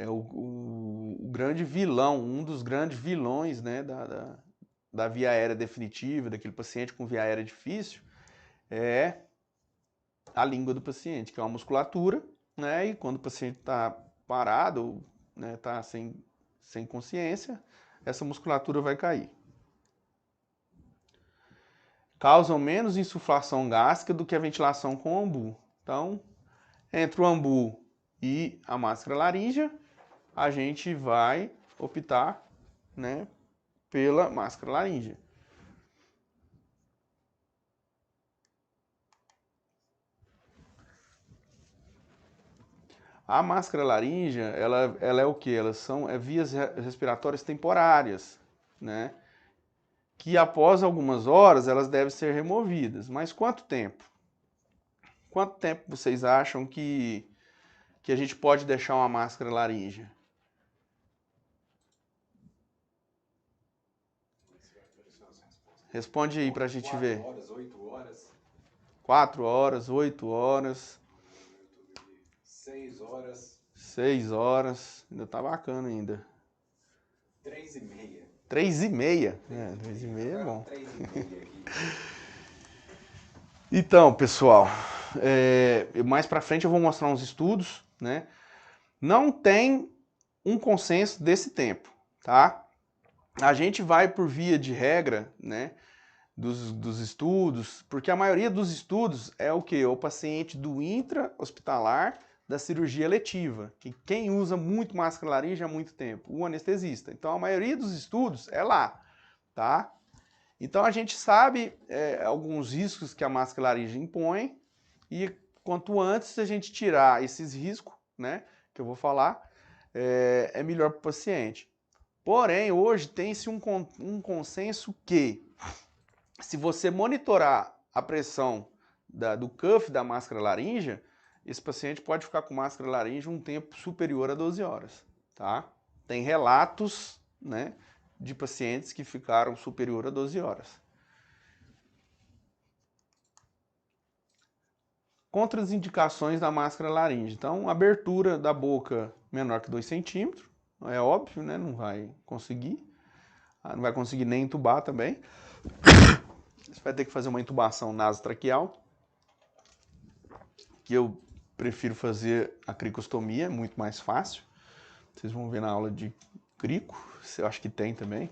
é o grande vilão, um dos grandes vilões, né, da via aérea definitiva, daquele paciente com via aérea difícil, é a língua do paciente, que é uma musculatura, né, e quando o paciente está parado, né, está sem consciência, essa musculatura vai cair. Causam menos insuflação gástrica do que a ventilação com o ambu. Então, entre o ambu e a máscara laríngea, a gente vai optar, né, pela máscara laríngea. A máscara laríngea, ela é o quê? Elas são vias respiratórias temporárias, né? Que após algumas horas elas devem ser removidas. Mas quanto tempo? Quanto tempo vocês acham que a gente pode deixar uma máscara laríngea? Responde aí pra gente ver. 4 horas, 8 horas. 4 horas, 8 horas. 6 horas. 6 horas. Ainda tá bacana ainda. 3h30. 3h30? 3h30 é bom. 3h30 aqui. Então, pessoal, mais pra frente eu vou mostrar uns estudos, né? Não tem um consenso desse tempo, tá? A gente vai por via de regra, né, dos estudos, porque a maioria dos estudos é o quê? O paciente do intra-hospitalar da cirurgia eletiva, que quem usa muito máscara laríngea há muito tempo? O anestesista. Então a maioria dos estudos é lá, tá? Então a gente sabe alguns riscos que a máscara laríngea impõe e quanto antes a gente tirar esses riscos, né, que eu vou falar, é melhor para o paciente. Porém, hoje tem-se um consenso que, se você monitorar a pressão do cuff da máscara laríngea, esse paciente pode ficar com máscara laríngea um tempo superior a 12 horas, tá? Tem relatos, né, de pacientes que ficaram superior a 12 horas. Contraindicações da máscara laríngea. Então, abertura da boca menor que 2 centímetros, é óbvio, né? Não vai conseguir. Não vai conseguir nem intubar também. Você vai ter que fazer uma intubação nasotraqueal, que eu prefiro fazer a cricostomia, é muito mais fácil. Vocês vão ver na aula de crico, eu acho que tem também.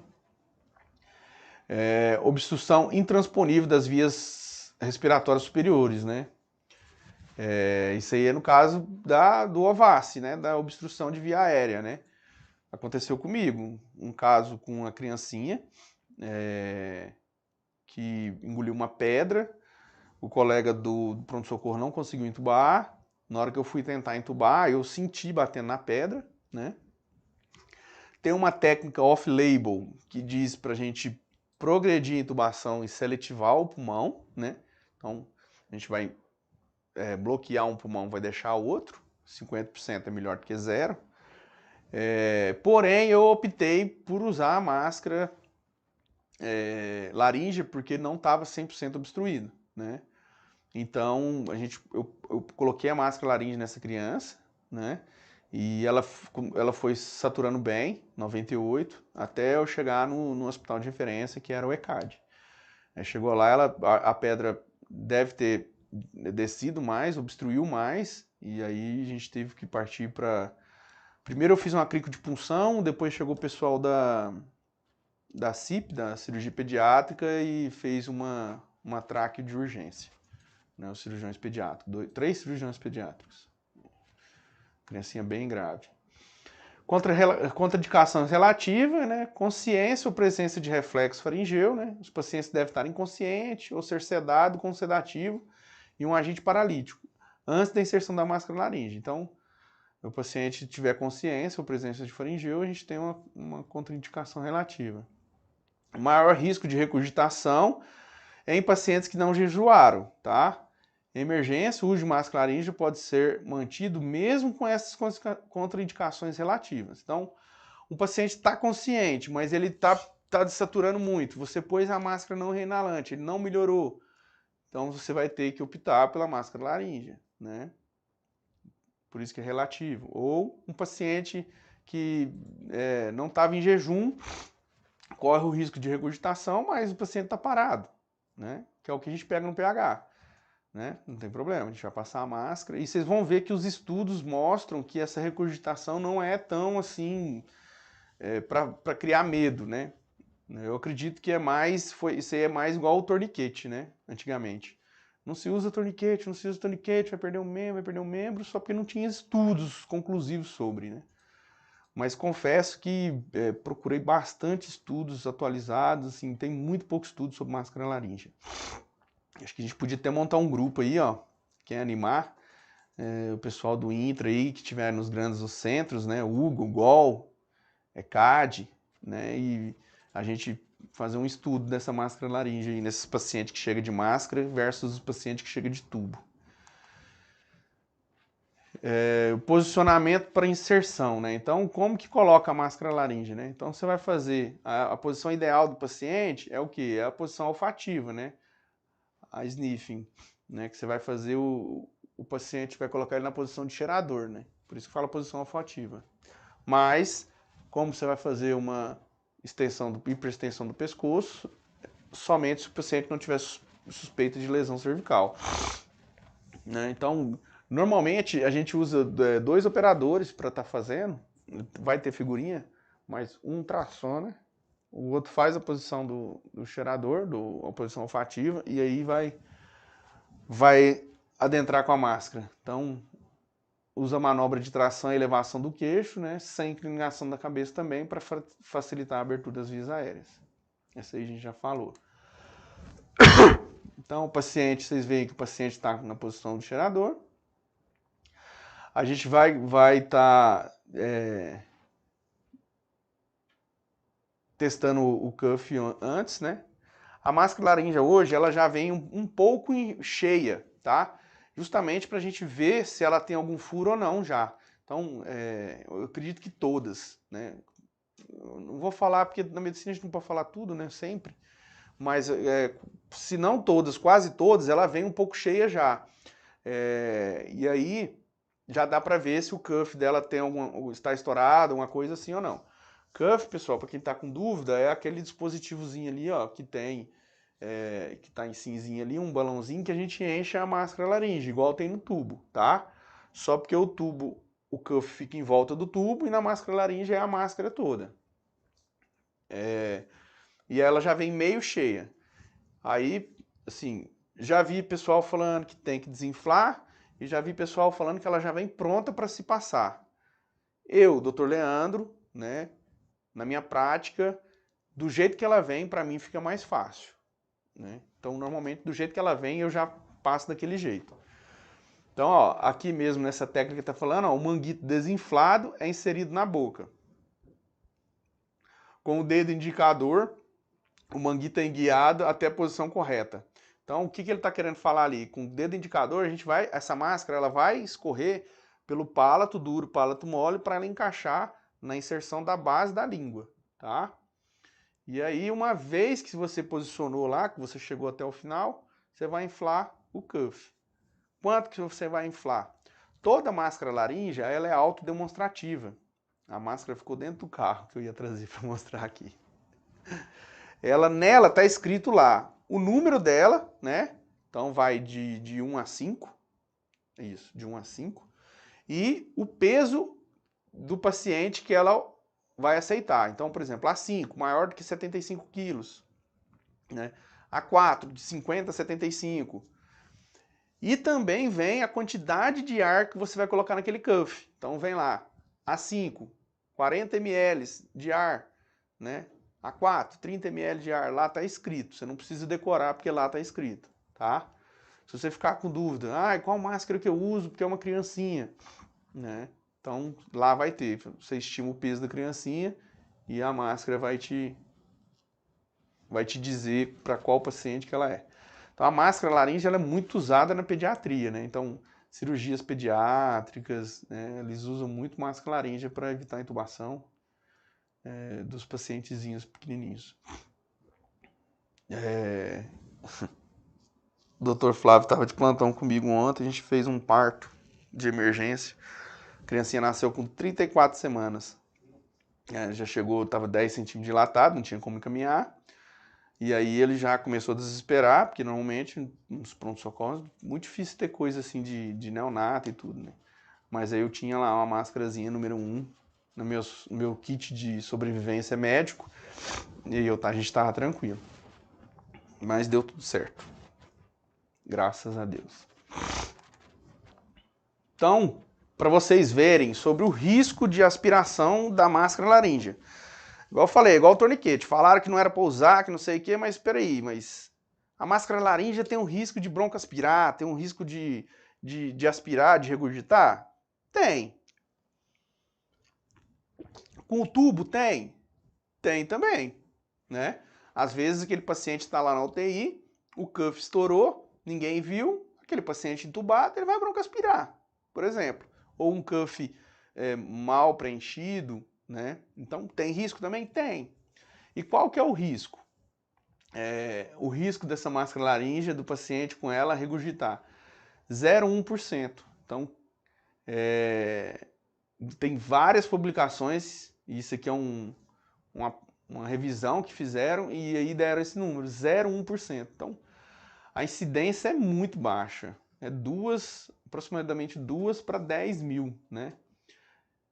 Obstrução intransponível das vias respiratórias superiores, né? Isso aí é no caso do OVACI, né? Da obstrução de via aérea, né? Aconteceu comigo, um caso com uma criancinha que engoliu uma pedra, o colega do pronto-socorro não conseguiu entubar, na hora que eu fui tentar entubar, eu senti batendo na pedra, né? Tem uma técnica off-label que diz pra gente progredir a intubação e seletivar o pulmão, né? Então, a gente vai bloquear um pulmão, vai deixar o outro, 50% é melhor do que 0. Porém, eu optei por usar a máscara laríngea porque não estava 100% obstruído, né? Então, eu coloquei a máscara laríngea nessa criança, né? E ela foi saturando bem, 98, até eu chegar no hospital de referência, que era o ECAD. Chegou lá, a pedra deve ter descido mais, obstruiu mais, e aí a gente teve que partir para... Primeiro eu fiz uma crico de punção, depois chegou o pessoal da CIP, da cirurgia pediátrica, e fez uma traque de urgência, né, os cirurgiões pediátricos, 3 cirurgiões pediátricos. Criancinha bem grave. Contraindicações relativas, né, consciência ou presença de reflexo faringeu, né, os pacientes devem estar inconscientes ou ser sedado com sedativo e um agente paralítico, antes da inserção da máscara laríngea. Então, se o paciente tiver consciência ou presença de faringeu, a gente tem uma contraindicação relativa. O maior risco de regurgitação é em pacientes que não jejuaram, tá? Em emergência, o uso de máscara laríngea pode ser mantido mesmo com essas contraindicações relativas. Então, o paciente está consciente, mas ele está desaturando muito. Você pôs a máscara não reinalante, ele não melhorou. Então, você vai ter que optar pela máscara laríngea, né? por isso que é relativo. Ou um paciente que não estava em jejum, corre o risco de regurgitação, mas o paciente está parado, né? Que é o que a gente pega no pH. Né? Não tem problema, a gente vai passar a máscara. E vocês vão ver que os estudos mostram que essa regurgitação não é tão assim para criar medo, né? Eu acredito que isso aí é mais igual o torniquete, né? Antigamente. Não se usa torniquete, vai perder um membro, só porque não tinha estudos conclusivos sobre, né? Mas confesso que procurei bastante estudos atualizados, assim, tem muito pouco estudo sobre máscara laríngea. Acho que a gente podia até montar um grupo aí, ó, quem animar, o pessoal do Intra aí, que tiver nos grandes centros, né, Hugo, Gol, CAD, né, e a gente fazer um estudo dessa máscara laríngea aí, nesses pacientes que chegam de máscara versus os pacientes que chegam de tubo. O posicionamento para inserção, né, então como que coloca a máscara laríngea, né, então você vai fazer, a posição ideal do paciente é o que? É a posição olfativa, né, a sniffing, né? Que você vai fazer o paciente, vai colocar ele na posição de cheirador, né? Por isso que fala posição olfativa. Mas, como você vai fazer uma hiperextensão do pescoço, somente se o paciente não tiver suspeita de lesão cervical. Né? Então, normalmente a gente usa 2 operadores para estar fazendo, vai ter figurinha, mas um traciona, o outro faz a posição do cheirador, a posição olfativa, e aí vai adentrar com a máscara. Então, usa a manobra de tração e elevação do queixo, né, sem inclinação da cabeça também, para facilitar a abertura das vias aéreas. Essa aí a gente já falou. Então, o paciente, vocês veem que o paciente está na posição do cheirador. A gente vai estar testando o cuff antes, né? A máscara laríngea hoje, ela já vem um pouco cheia, tá? Justamente para a gente ver se ela tem algum furo ou não já. Então, eu acredito que todas, né? Eu não vou falar, porque na medicina a gente não pode falar tudo, né? Sempre. Mas, se não todas, quase todas, ela vem um pouco cheia já. E aí, já dá para ver se o cuff dela está estourado, uma coisa assim ou não. Cuff, pessoal, para quem está com dúvida, é aquele dispositivozinho ali, ó, que tem, que está em cinzinha ali, um balãozinho que a gente enche a máscara laríngea, igual tem no tubo, tá? Só porque o cuff fica em volta do tubo e na máscara laríngea é a máscara toda. E ela já vem meio cheia. Aí, assim, já vi pessoal falando que tem que desinflar e já vi pessoal falando que ela já vem pronta para se passar. Eu, Dr. Leandro, né, na minha prática, do jeito que ela vem, para mim fica mais fácil. Né? Então, normalmente, do jeito que ela vem, eu já passo daquele jeito. Então, ó, aqui mesmo nessa técnica que está falando, ó, o manguito desinflado é inserido na boca. Com o dedo indicador, o manguito é guiado até a posição correta. Então, o que ele está querendo falar ali? Com o dedo indicador, essa máscara ela vai escorrer pelo palato duro, palato mole, para ela encaixar na inserção da base da língua, tá? E aí, uma vez que você posicionou lá, que você chegou até o final, você vai inflar o cuff. Quanto que você vai inflar? Toda máscara laríngea, ela é autodemonstrativa. A máscara ficou dentro do carro que eu ia trazer para mostrar aqui. Nela tá escrito lá o número dela, né? Então vai de 1 a 5. Isso, de 1 a 5. E o peso do paciente que ela vai aceitar. Então, por exemplo, A5, maior do que 75 quilos. Né? A4, de 50 a 75. E também vem a quantidade de ar que você vai colocar naquele cuff. Então vem lá, A5, 40 ml de ar, né? A4, 30 ml de ar, lá está escrito. Você não precisa decorar porque lá está escrito, tá? Se você ficar com dúvida, qual máscara que eu uso porque é uma criancinha, né? Então lá vai ter, você estima o peso da criancinha e a máscara vai te dizer para qual paciente que ela é. Então a máscara laríngea ela é muito usada na pediatria, né? Então cirurgias pediátricas, né? Eles usam muito máscara laríngea para evitar a intubação dos pacientezinhos pequenininhos. O Dr. Flávio estava de plantão comigo ontem, a gente fez um parto de emergência. A criancinha nasceu com 34 semanas. Já chegou, estava 10 centímetros dilatado, não tinha como caminhar. E aí ele já começou a desesperar, porque normalmente nos pronto-socorros muito difícil ter coisa assim de neonato e tudo, né? Mas aí eu tinha lá uma máscarazinha número 1 no meu kit de sobrevivência médico e a gente tava tranquilo. Mas deu tudo certo. Graças a Deus. Então, para vocês verem sobre o risco de aspiração da máscara laríngea. Igual eu falei, igual o torniquete. Falaram que não era para usar, que não sei o quê, mas espera aí, mas a máscara laríngea tem um risco de broncoaspirar, tem um risco de aspirar, de regurgitar? Tem. Com o tubo tem? Tem também, né? Às vezes aquele paciente está lá na UTI, o cuff estourou, ninguém viu, aquele paciente entubado, ele vai broncoaspirar, por exemplo. Ou um cuff mal preenchido, né? Então tem risco também? Tem. E qual que é o risco? O risco dessa máscara laríngea do paciente com ela regurgitar? 0,1%. Então, tem várias publicações, isso aqui é uma revisão que fizeram e aí deram esse número, 0,1%. Então, a incidência é muito baixa, aproximadamente 2 para 10 mil, né?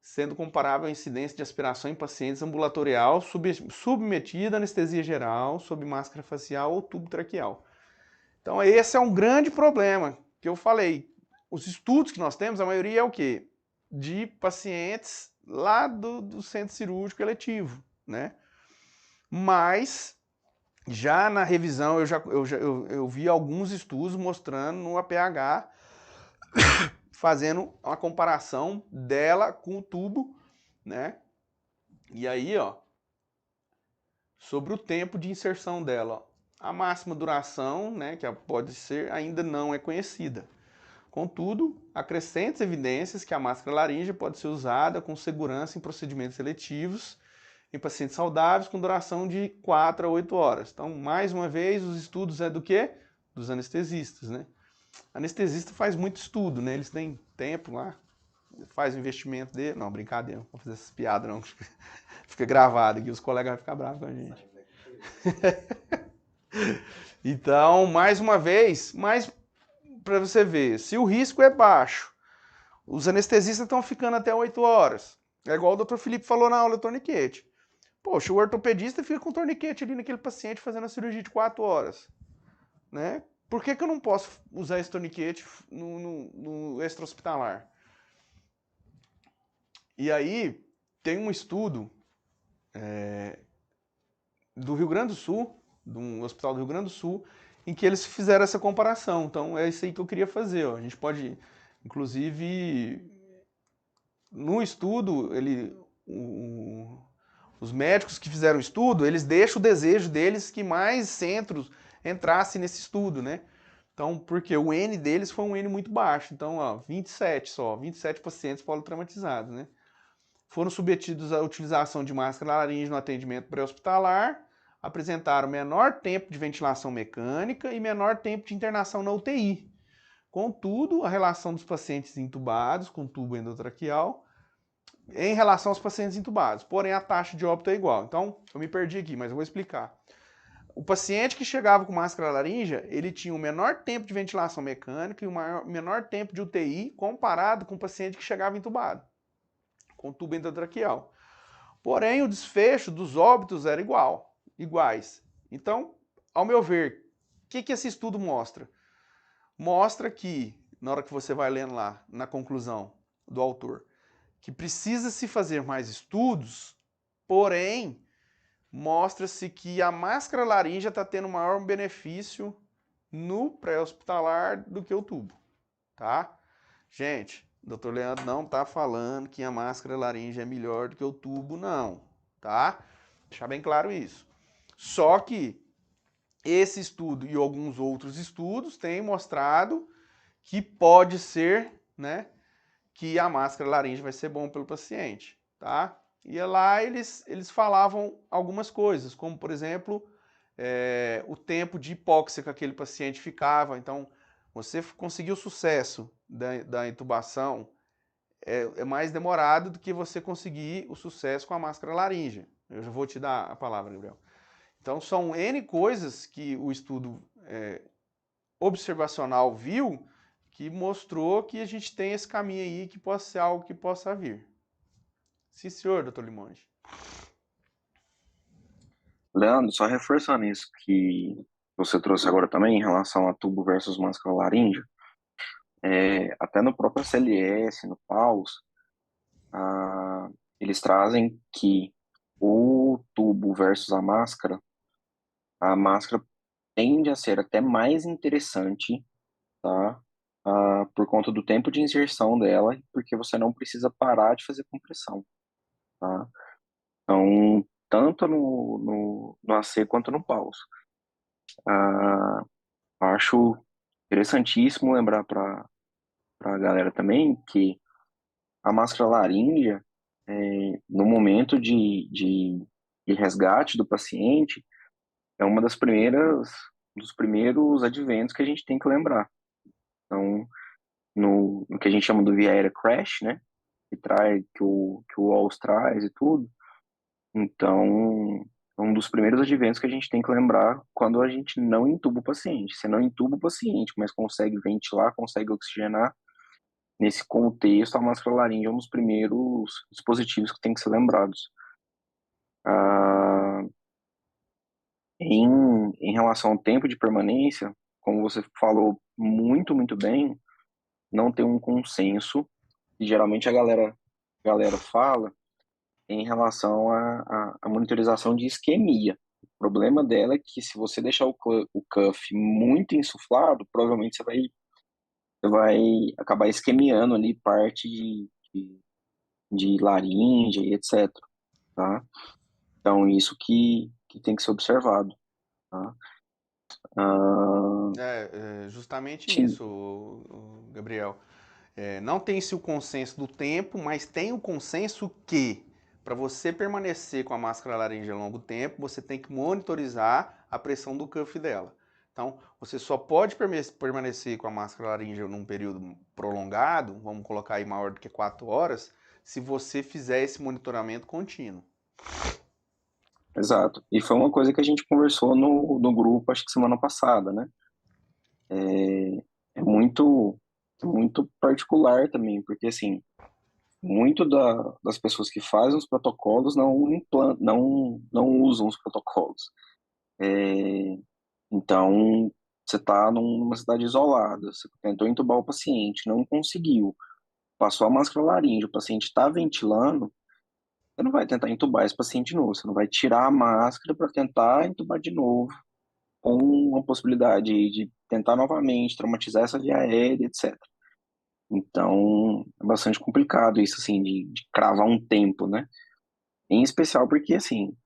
Sendo comparável à incidência de aspiração em pacientes ambulatorial submetida a anestesia geral, sob máscara facial ou tubo traqueal. Então esse é um grande problema que eu falei. Os estudos que nós temos, a maioria é o quê? De pacientes lá do centro cirúrgico eletivo, né? Mas já na revisão eu vi alguns estudos mostrando no APH fazendo uma comparação dela com o tubo, né? E aí, ó, sobre o tempo de inserção dela, ó, a máxima duração, né, que pode ser, ainda não é conhecida. Contudo, há crescentes evidências que a máscara laríngea pode ser usada com segurança em procedimentos eletivos em pacientes saudáveis com duração de 4 a 8 horas. Então, mais uma vez, os estudos do quê? Dos anestesistas, né? Anestesista faz muito estudo, né? Eles têm tempo lá, faz o investimento dele. Não, brincadeira, não vou fazer essas piadas não. Fica gravado aqui, os colegas vão ficar bravos com a gente. Então, mais uma vez, para você ver, se o risco é baixo, os anestesistas estão ficando até 8 horas. É igual o Dr. Felipe falou na aula do torniquete. Poxa, o ortopedista fica com o torniquete ali naquele paciente fazendo a cirurgia de 4 horas, né? Por que eu não posso usar esse torniquete no extra-hospitalar? E aí, tem um estudo do Rio Grande do Sul, de um hospital do Rio Grande do Sul, em que eles fizeram essa comparação. Então, é isso aí que eu queria fazer. Ó. A gente pode, inclusive, no estudo, os médicos que fizeram o estudo, eles deixam o desejo deles que mais centros entrasse nesse estudo, né? Então, porque o N deles foi um N muito baixo. Então, ó, 27 pacientes politraumatizados, né? Foram submetidos à utilização de máscara laríngea no atendimento pré-hospitalar, apresentaram menor tempo de ventilação mecânica e menor tempo de internação na UTI. Contudo, a relação dos pacientes intubados com tubo endotraqueal em relação aos pacientes intubados. Porém, a taxa de óbito é igual. Então, eu me perdi aqui, mas eu vou explicar. O paciente que chegava com máscara laríngea, ele tinha o menor tempo de ventilação mecânica e o menor tempo de UTI comparado com o paciente que chegava entubado, com tubo endotraqueal. Porém, o desfecho dos óbitos era iguais. Então, ao meu ver, o que esse estudo mostra? Mostra que, na hora que você vai lendo lá, na conclusão do autor, que precisa se fazer mais estudos, porém, mostra-se que a máscara laríngea está tendo maior benefício no pré-hospitalar do que o tubo, tá? Gente, o Dr. Leandro não está falando que a máscara laríngea é melhor do que o tubo, não, tá? Deixar bem claro isso. Só que esse estudo e alguns outros estudos têm mostrado que pode ser, né, que a máscara laríngea vai ser bom pelo paciente, tá? E lá eles falavam algumas coisas, como, por exemplo, o tempo de hipóxia que aquele paciente ficava. Então, você conseguir o sucesso da intubação é mais demorado do que você conseguir o sucesso com a máscara laríngea. Eu já vou te dar a palavra, Gabriel. Então, são N coisas que o estudo observacional viu que mostrou que a gente tem esse caminho aí que possa ser algo que possa vir. Sim, senhor, doutor Limonge. Leandro, só reforçando isso que você trouxe agora também em relação a tubo versus máscara laríngea, até no próprio SLS, no PAUS, eles trazem que o tubo versus a máscara tende a ser até mais interessante, tá? Por conta do tempo de inserção dela, porque você não precisa parar de fazer compressão, tá? Então, tanto no AC quanto no PAUS. Ah, acho interessantíssimo lembrar para a galera também que a máscara laríngea, no momento de resgate do paciente, é uma das primeiras, dos primeiros adventos que a gente tem que lembrar. Então, no que a gente chama do via aérea crash, né? Que o Walls traz e tudo. Então, é um dos primeiros adventos que a gente tem que lembrar quando a gente não entuba o paciente. Você não entuba o paciente, mas consegue ventilar, consegue oxigenar. Nesse contexto, a máscara laríngea é um dos primeiros dispositivos que tem que ser lembrados. Ah, em relação ao tempo de permanência, como você falou muito bem, não tem um consenso, e geralmente a galera fala em relação à monitorização de isquemia. O problema dela é que se você deixar o cuff muito insuflado, provavelmente você vai acabar isquemiando ali parte de laringe e etc, tá? Então, isso que tem que ser observado, tá? Ah, Justamente sim, isso, Gabriel. Não tem-se o consenso do tempo, mas tem o consenso que, para você permanecer com a máscara laríngea a longo tempo, você tem que monitorizar a pressão do cuff dela. Então, você só pode permanecer com a máscara laríngea num período prolongado, vamos colocar aí maior do que 4 horas, se você fizer esse monitoramento contínuo. exato. E foi uma coisa que a gente conversou no grupo, acho que semana passada, né? É muito particular também, porque assim, muito das pessoas que fazem os protocolos não usam os protocolos. É, então, você está numa cidade isolada, você tentou entubar o paciente, não conseguiu, passou a máscara laríngea, o paciente está ventilando, você não vai tentar entubar esse paciente de novo, você não vai tirar a máscara para tentar entubar de novo, com uma possibilidade de tentar novamente traumatizar essa via aérea, etc. Então, é bastante complicado isso, assim, de cravar um tempo, né? Em especial porque, assim,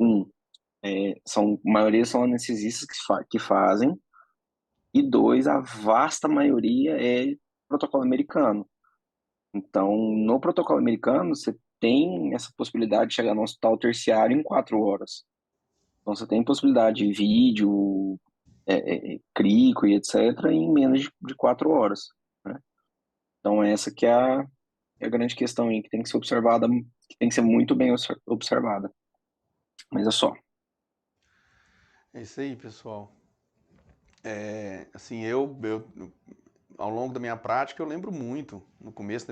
a maioria são anestesistas que fazem, e dois, a vasta maioria é protocolo americano. Então, no protocolo americano, você tem essa possibilidade de chegar no hospital terciário em 4 horas. Então, você tem possibilidade de vídeo, crico e etc. em menos de 4 horas, né? Então, essa que é a grande questão aí, que tem que ser observada, que tem que ser muito bem observada. Mas é só. É isso aí, pessoal. Assim, ao longo da minha prática, eu lembro muito, no começo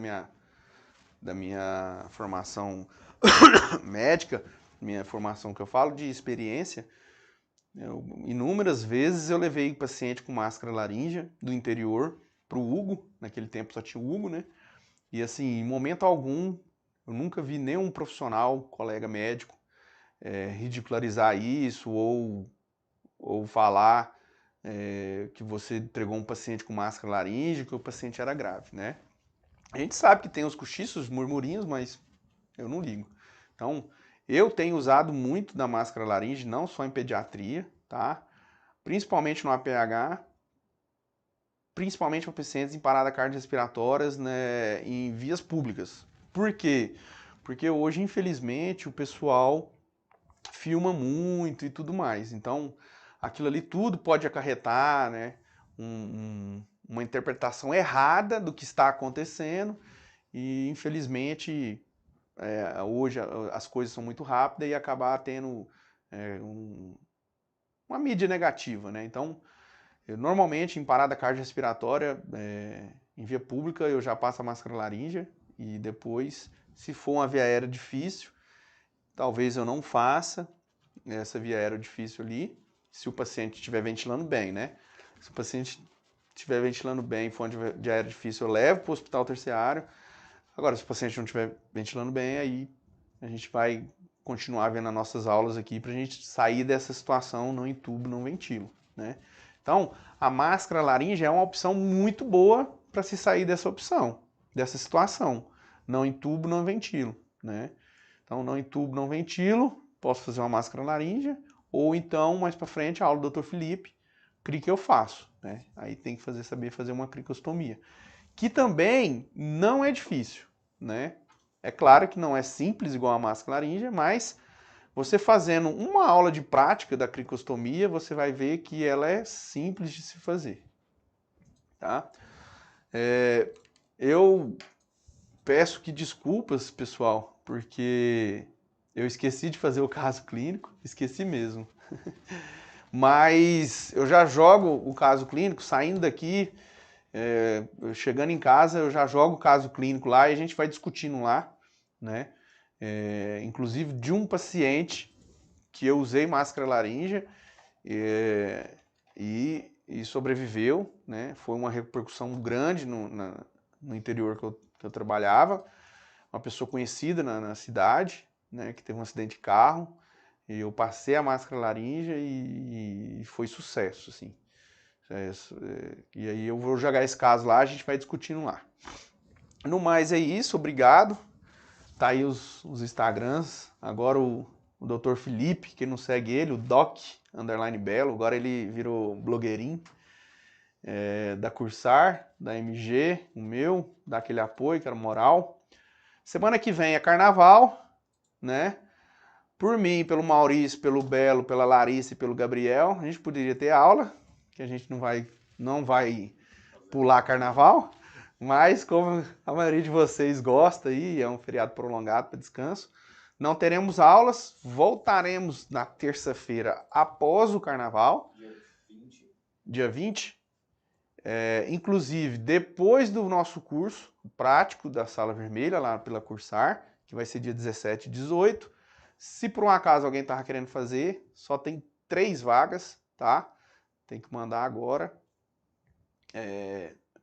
da minha formação médica, minha formação que eu falo de experiência, inúmeras vezes eu levei paciente com máscara laríngea do interior para o Hugo, naquele tempo só tinha o Hugo, né? E assim, em momento algum, eu nunca vi nenhum profissional, colega médico, ridicularizar isso ou falar que você entregou um paciente com máscara laríngea, que o paciente era grave, né? A gente sabe que tem os cochichos, murmurinhos, mas eu não ligo. Então, eu tenho usado muito da máscara laríngea, não só em pediatria, tá? Principalmente no APH, principalmente para pacientes em parada cardiorrespiratórias, né, em vias públicas. Por quê? Porque hoje, infelizmente, o pessoal filma muito e tudo mais. Então, aquilo ali tudo pode acarretar, né, uma interpretação errada do que está acontecendo e, infelizmente, hoje as coisas são muito rápidas e acabar tendo uma mídia negativa, né? Então, normalmente, em parada cardiorrespiratória, em via pública, eu já passo a máscara laríngea e depois, se for uma via aérea difícil, talvez eu não faça essa via aérea difícil ali, se o paciente estiver ventilando bem, né? Se o paciente estiver ventilando bem, for uma via aérea difícil, eu levo para o hospital terciário. Agora, se o paciente não estiver ventilando bem, aí a gente vai continuar vendo as nossas aulas aqui para a gente sair dessa situação, não entubo, não ventilo, né? Então, a máscara laríngea é uma opção muito boa para se sair dessa opção, dessa situação. Não entubo, não ventilo, né? Então, não entubo, não ventilo, posso fazer uma máscara laríngea, ou então, mais para frente, a aula do Dr. Felipe, crico eu faço, né? Aí tem que saber fazer uma cricostomia, que também não é difícil, né? É claro que não é simples igual a máscara laríngea, mas você fazendo uma aula de prática da cricostomia, você vai ver que ela é simples de se fazer, tá? Eu peço que desculpas, pessoal, porque eu esqueci de fazer o caso clínico, esqueci mesmo. Mas eu já jogo o caso clínico, saindo daqui, chegando em casa, eu já jogo o caso clínico lá e a gente vai discutindo lá, né? Inclusive de um paciente que eu usei máscara laríngea e sobreviveu, né? Foi uma repercussão grande no interior que eu trabalhava, uma pessoa conhecida na cidade, né? Que teve um acidente de carro, e eu passei a máscara laríngea e foi sucesso, assim. E aí eu vou jogar esse caso lá, a gente vai discutindo lá. No mais é isso, obrigado. Tá aí os Instagrams. Agora o Dr. Felipe, quem não segue ele, o Doc_Belo, agora ele virou blogueirinho da Cursar, da MG, o meu, dá aquele apoio, que era moral. Semana que vem é carnaval, né? Por mim, pelo Maurício, pelo Belo, pela Larissa e pelo Gabriel, a gente poderia ter aula, que a gente não vai pular carnaval, mas como a maioria de vocês gosta aí, é um feriado prolongado para descanso, não teremos aulas, voltaremos na terça-feira após o carnaval, dia 20. Inclusive, depois do nosso curso prático da Sala Vermelha, lá pela Cursar, que vai ser dia 17 e 18. Se por um acaso alguém estava querendo fazer, só tem 3 vagas, tá? Tem que mandar agora,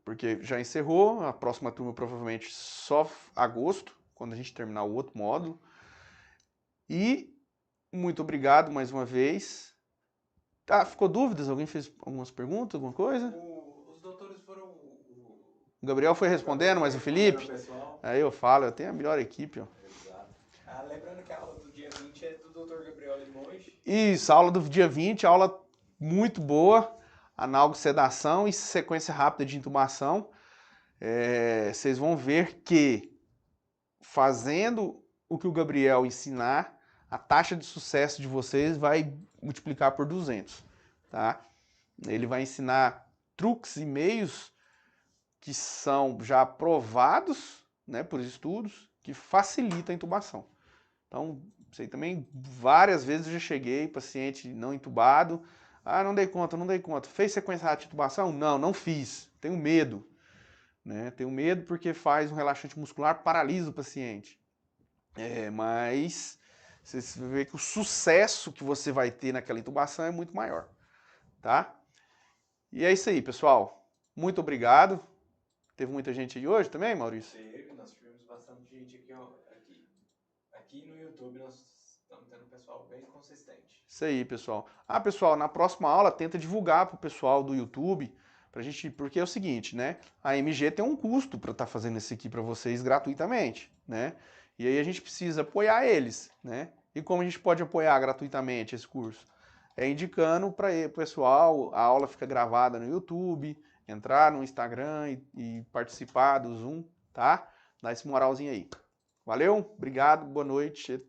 porque já encerrou, a próxima turma provavelmente só agosto, quando a gente terminar o outro módulo. E muito obrigado mais uma vez. Ficou dúvidas? Alguém fez algumas perguntas, alguma coisa? Os doutores foram... O Gabriel foi respondendo, mas o Felipe? Aí eu falo, eu tenho a melhor equipe, ó. Exato. Lembrando que a aula do dia 20 é do Dr. Gabriel Limoges. Isso, a aula do dia 20, aula muito boa, analgosedação e sequência rápida de intubação. Vocês vão ver que fazendo o que o Gabriel ensinar, a taxa de sucesso de vocês vai multiplicar por 200, tá? Ele vai ensinar truques e meios que são já provados, né, por estudos, que facilitam a intubação. Então, sei também, várias vezes eu já cheguei, paciente não intubado, não dei conta, não dei conta. Fez sequência rápida de intubação? Não, não fiz, tenho medo. Né? Tenho medo porque faz um relaxante muscular, paralisa o paciente. Mas você vê que o sucesso que você vai ter naquela intubação é muito maior, tá? E é isso aí, pessoal. Muito obrigado. Teve muita gente aí hoje também, Maurício? Teve, nós tivemos bastante gente aqui no YouTube, nós estamos tendo um pessoal bem consistente. Isso aí, pessoal. Pessoal, na próxima aula tenta divulgar pro pessoal do YouTube, pra gente, porque é o seguinte, né? A MG tem um custo para estar fazendo isso aqui para vocês gratuitamente, né? E aí a gente precisa apoiar eles, né? E como a gente pode apoiar gratuitamente esse curso? Indicando para o pessoal, a aula fica gravada no YouTube, entrar no Instagram e participar do Zoom, tá? Dá esse moralzinho aí. Valeu, obrigado, boa noite.